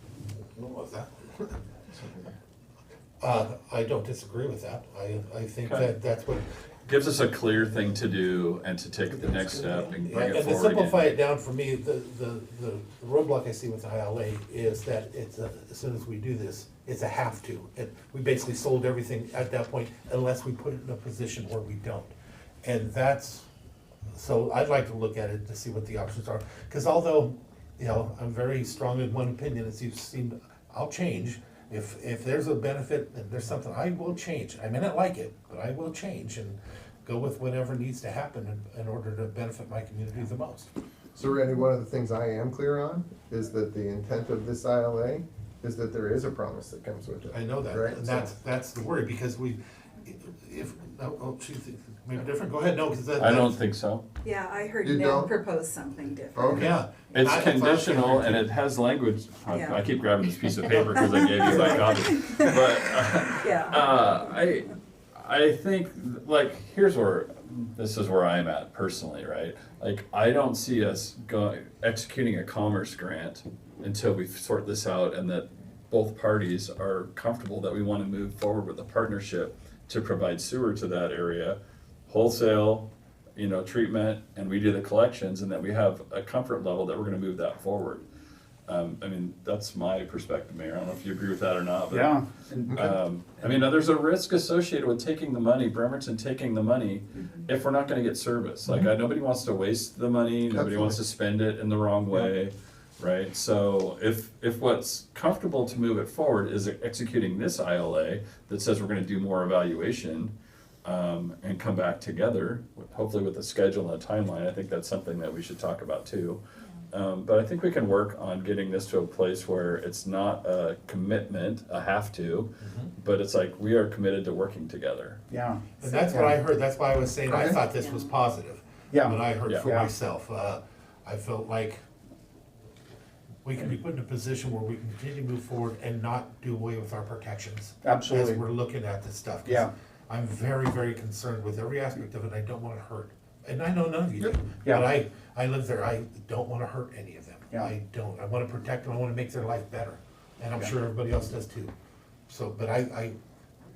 [SPEAKER 6] What was that? I don't disagree with that. I think
[SPEAKER 2] Okay.
[SPEAKER 6] that's what,
[SPEAKER 2] Gives us a clear thing to do and to take the next step and bring it
[SPEAKER 6] and to
[SPEAKER 2] forward
[SPEAKER 6] simplify
[SPEAKER 2] again.
[SPEAKER 6] it down for me, the roadblock I see with the ILA is that it's, as soon as we do this, it's a have to. We basically sold everything at that point unless we put it in a position where we don't. And so I'd like to look at it to see what the options are. Because although, I'm very strong in one opinion, as you've seen, I'll change. If there's a benefit and there's something, I will change. I may not like it, but I will change and go with whatever needs to happen in order to benefit my community the most.
[SPEAKER 3] So Randy, one of the things I am clear on is that the intent of this ILA is that there is a promise that comes with it.
[SPEAKER 6] I know that,
[SPEAKER 3] Right?
[SPEAKER 6] and that's the worry, because maybe different, go ahead, no, because
[SPEAKER 2] I don't think so.
[SPEAKER 5] Yeah, I heard
[SPEAKER 3] You
[SPEAKER 5] Ned
[SPEAKER 3] don't?
[SPEAKER 5] propose something different.
[SPEAKER 3] Okay.
[SPEAKER 6] Yeah.
[SPEAKER 2] It's
[SPEAKER 6] I- that's what I was
[SPEAKER 2] conditional
[SPEAKER 6] thinking,
[SPEAKER 2] and
[SPEAKER 6] too.
[SPEAKER 2] it has language,
[SPEAKER 5] Yeah.
[SPEAKER 2] I keep grabbing this piece of paper because I gave you my copy. But,
[SPEAKER 5] Yeah.
[SPEAKER 2] I think, here's this is where I'm at personally, right? Like, I don't see us executing a commerce grant until we sort this out and that both parties are comfortable that we want to move forward with a partnership to provide sewer to that area, wholesale, treatment, and we do the collections, and that we have a comfort level that we're gonna move that forward. That's my perspective, Mayor. I don't know if you agree with that or not, but.
[SPEAKER 4] Yeah,
[SPEAKER 2] There's a risk associated with taking the money, Bremerton taking the money, if we're not gonna get service. Like, nobody wants to waste the money, nobody wants to spend it in the wrong way, right? So if what's comfortable to move it forward is executing this ILA that says we're gonna do more evaluation, and come back together, hopefully with a schedule and a timeline, I think that's something that we should talk about too. But I think we can work on getting this to a place where it's not a commitment, a have to, but it's like we are committed to working together.
[SPEAKER 4] yeah.
[SPEAKER 6] And that's what I heard, that's why I was saying, I thought this was positive.
[SPEAKER 4] Yeah.
[SPEAKER 6] What I heard for
[SPEAKER 4] Yeah.
[SPEAKER 6] myself, I felt like we can be put in a position where we can continue to move forward and not do away with our protections.
[SPEAKER 4] Absolutely.
[SPEAKER 6] As we're looking at this stuff. 'Cause
[SPEAKER 4] Yeah.
[SPEAKER 6] I'm very, very concerned with every aspect of it, I don't wanna hurt. And I know none of you do,
[SPEAKER 4] Yeah.
[SPEAKER 6] but I live there, I don't wanna hurt any of them.
[SPEAKER 4] Yeah.
[SPEAKER 6] I don't, I wanna protect them, I wanna make their life better, and I'm sure everybody else does too. So, but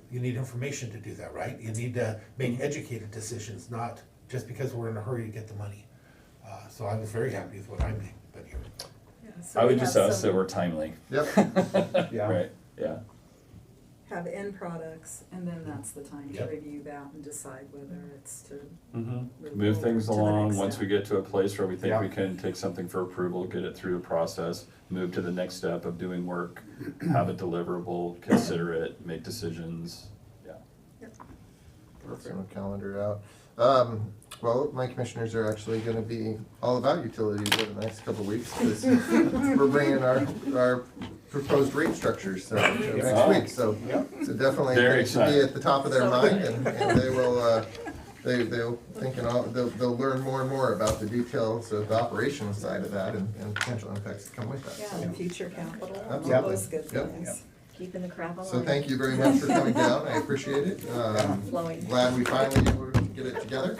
[SPEAKER 6] you need information to do that, right? You need to make educated decisions, not just because we're in a hurry to get the money. So I was very happy with what I made, but here.
[SPEAKER 5] Yeah, so
[SPEAKER 2] I
[SPEAKER 5] we
[SPEAKER 2] would just
[SPEAKER 5] have
[SPEAKER 2] ask
[SPEAKER 5] some-
[SPEAKER 2] that we're timely,
[SPEAKER 3] Yep.
[SPEAKER 4] Yeah.
[SPEAKER 2] right? Yeah.
[SPEAKER 5] Have end products, and then that's the time to
[SPEAKER 6] Yep.
[SPEAKER 5] review that and decide whether it's to
[SPEAKER 2] Move things
[SPEAKER 5] to the
[SPEAKER 2] along,
[SPEAKER 5] next
[SPEAKER 2] once
[SPEAKER 5] step.
[SPEAKER 2] we get to a place where we think
[SPEAKER 4] Yeah.
[SPEAKER 2] we can take something for approval, get it through the process, move to the next step of doing work, have it deliverable, consider it, make decisions, yeah.
[SPEAKER 3] Perfect. Calendar out. Well, my commissioners are actually gonna be all about utilities over the next couple of weeks, 'cause we're bringing our proposed rate structures next week, so. So definitely
[SPEAKER 2] Very
[SPEAKER 3] it should be
[SPEAKER 2] excited.
[SPEAKER 3] at the top of their mind, and they will, they'll think they'll learn more and more about the details of the operational side of that and potential impacts that come with that.
[SPEAKER 5] Yeah, and future capital, all
[SPEAKER 3] Absolutely.
[SPEAKER 5] those good
[SPEAKER 3] Yep.
[SPEAKER 5] things.
[SPEAKER 7] Keeping the crap alive.
[SPEAKER 3] So thank you very much for coming down, I appreciate it.
[SPEAKER 7] Flowing.
[SPEAKER 3] Glad we finally were able to get it together,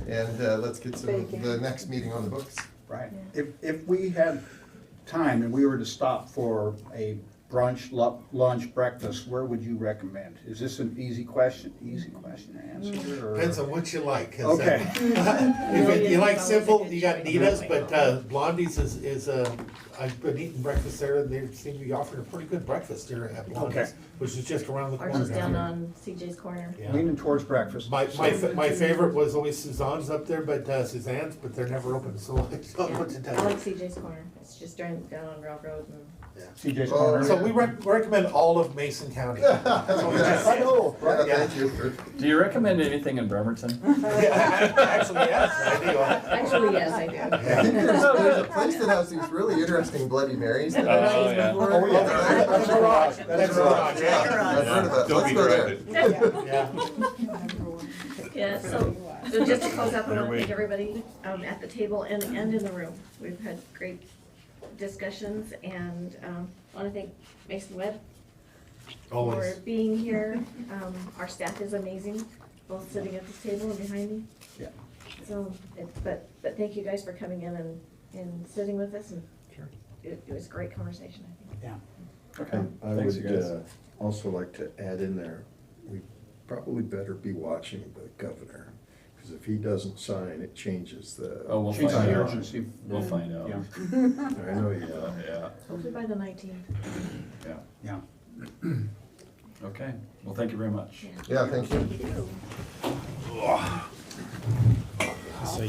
[SPEAKER 3] and let's get the next meeting on the books.
[SPEAKER 4] Right. If we had time and we were to stop for a brunch, lunch, breakfast, where would you recommend? Is this an easy question to answer, or?
[SPEAKER 6] Depends on what you like. 'cause,
[SPEAKER 4] Okay.
[SPEAKER 6] If you like
[SPEAKER 7] Millions
[SPEAKER 6] simple,
[SPEAKER 7] of
[SPEAKER 6] you got
[SPEAKER 7] dollars.
[SPEAKER 6] Nita's, but Blondie's is I've been eating breakfast there, and they seem to be offering a pretty good breakfast here at Blondie's,
[SPEAKER 4] Okay.
[SPEAKER 6] which is just around the
[SPEAKER 7] Ours
[SPEAKER 6] corner
[SPEAKER 7] is down
[SPEAKER 6] here.
[SPEAKER 7] on CJ's Corner.
[SPEAKER 6] Yeah.
[SPEAKER 4] Leaning towards breakfast.
[SPEAKER 6] My favorite was always Suzanne's up there, but Suzanne's, but they're never open, so I don't know what to
[SPEAKER 7] I
[SPEAKER 6] tell
[SPEAKER 7] like
[SPEAKER 6] you.
[SPEAKER 7] CJ's Corner. It's just down on Railroad and.
[SPEAKER 4] CJ's
[SPEAKER 3] Oh,
[SPEAKER 4] Corner.
[SPEAKER 6] So we recommend all of Mason County. That's what we just
[SPEAKER 4] I
[SPEAKER 6] said.
[SPEAKER 4] know, right?
[SPEAKER 3] Yeah, thank you.
[SPEAKER 2] Do you recommend anything in Bremerton?
[SPEAKER 6] Yeah, actually, yes, I do.
[SPEAKER 7] Actually, yes, I do.
[SPEAKER 3] I think there's a place that has these really interesting Bloody Marys. that I've
[SPEAKER 2] Oh,
[SPEAKER 3] seen
[SPEAKER 2] yeah.
[SPEAKER 3] before.
[SPEAKER 4] Oh, yeah. That's a rock.
[SPEAKER 6] That's right,
[SPEAKER 3] Yeah,
[SPEAKER 6] yeah.
[SPEAKER 3] I've heard of it.
[SPEAKER 1] Don't
[SPEAKER 3] Let's
[SPEAKER 1] be
[SPEAKER 3] go there.
[SPEAKER 1] driving.
[SPEAKER 6] Yeah.
[SPEAKER 7] Yeah, so just to close up, I want to thank everybody at the table and in the room. We've had great discussions, and I want to thank Mason Webb
[SPEAKER 6] Always.
[SPEAKER 7] for being here. Our staff is amazing, both sitting at this table and behind me.
[SPEAKER 4] Yeah.
[SPEAKER 7] So, but thank you guys for coming in and sitting with us, and it was a great conversation, I think.
[SPEAKER 4] Yeah.
[SPEAKER 2] Okay,
[SPEAKER 9] I
[SPEAKER 2] thanks, you
[SPEAKER 9] would
[SPEAKER 2] guys.
[SPEAKER 9] also like to add in there, we probably better be watching the governor, because if he doesn't sign, it changes the.
[SPEAKER 2] Oh, we'll
[SPEAKER 4] She's
[SPEAKER 2] find
[SPEAKER 4] an
[SPEAKER 2] out.
[SPEAKER 4] urgency.
[SPEAKER 2] We'll find out.
[SPEAKER 4] Yeah.
[SPEAKER 9] I know you
[SPEAKER 2] Yeah,
[SPEAKER 9] know.
[SPEAKER 2] yeah,
[SPEAKER 7] Hopefully by the 19th.
[SPEAKER 2] yeah.
[SPEAKER 4] Yeah.
[SPEAKER 2] Okay, well, thank you very much.
[SPEAKER 3] Yeah, thank you.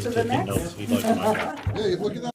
[SPEAKER 10] To the next.
[SPEAKER 3] Yeah, look at that.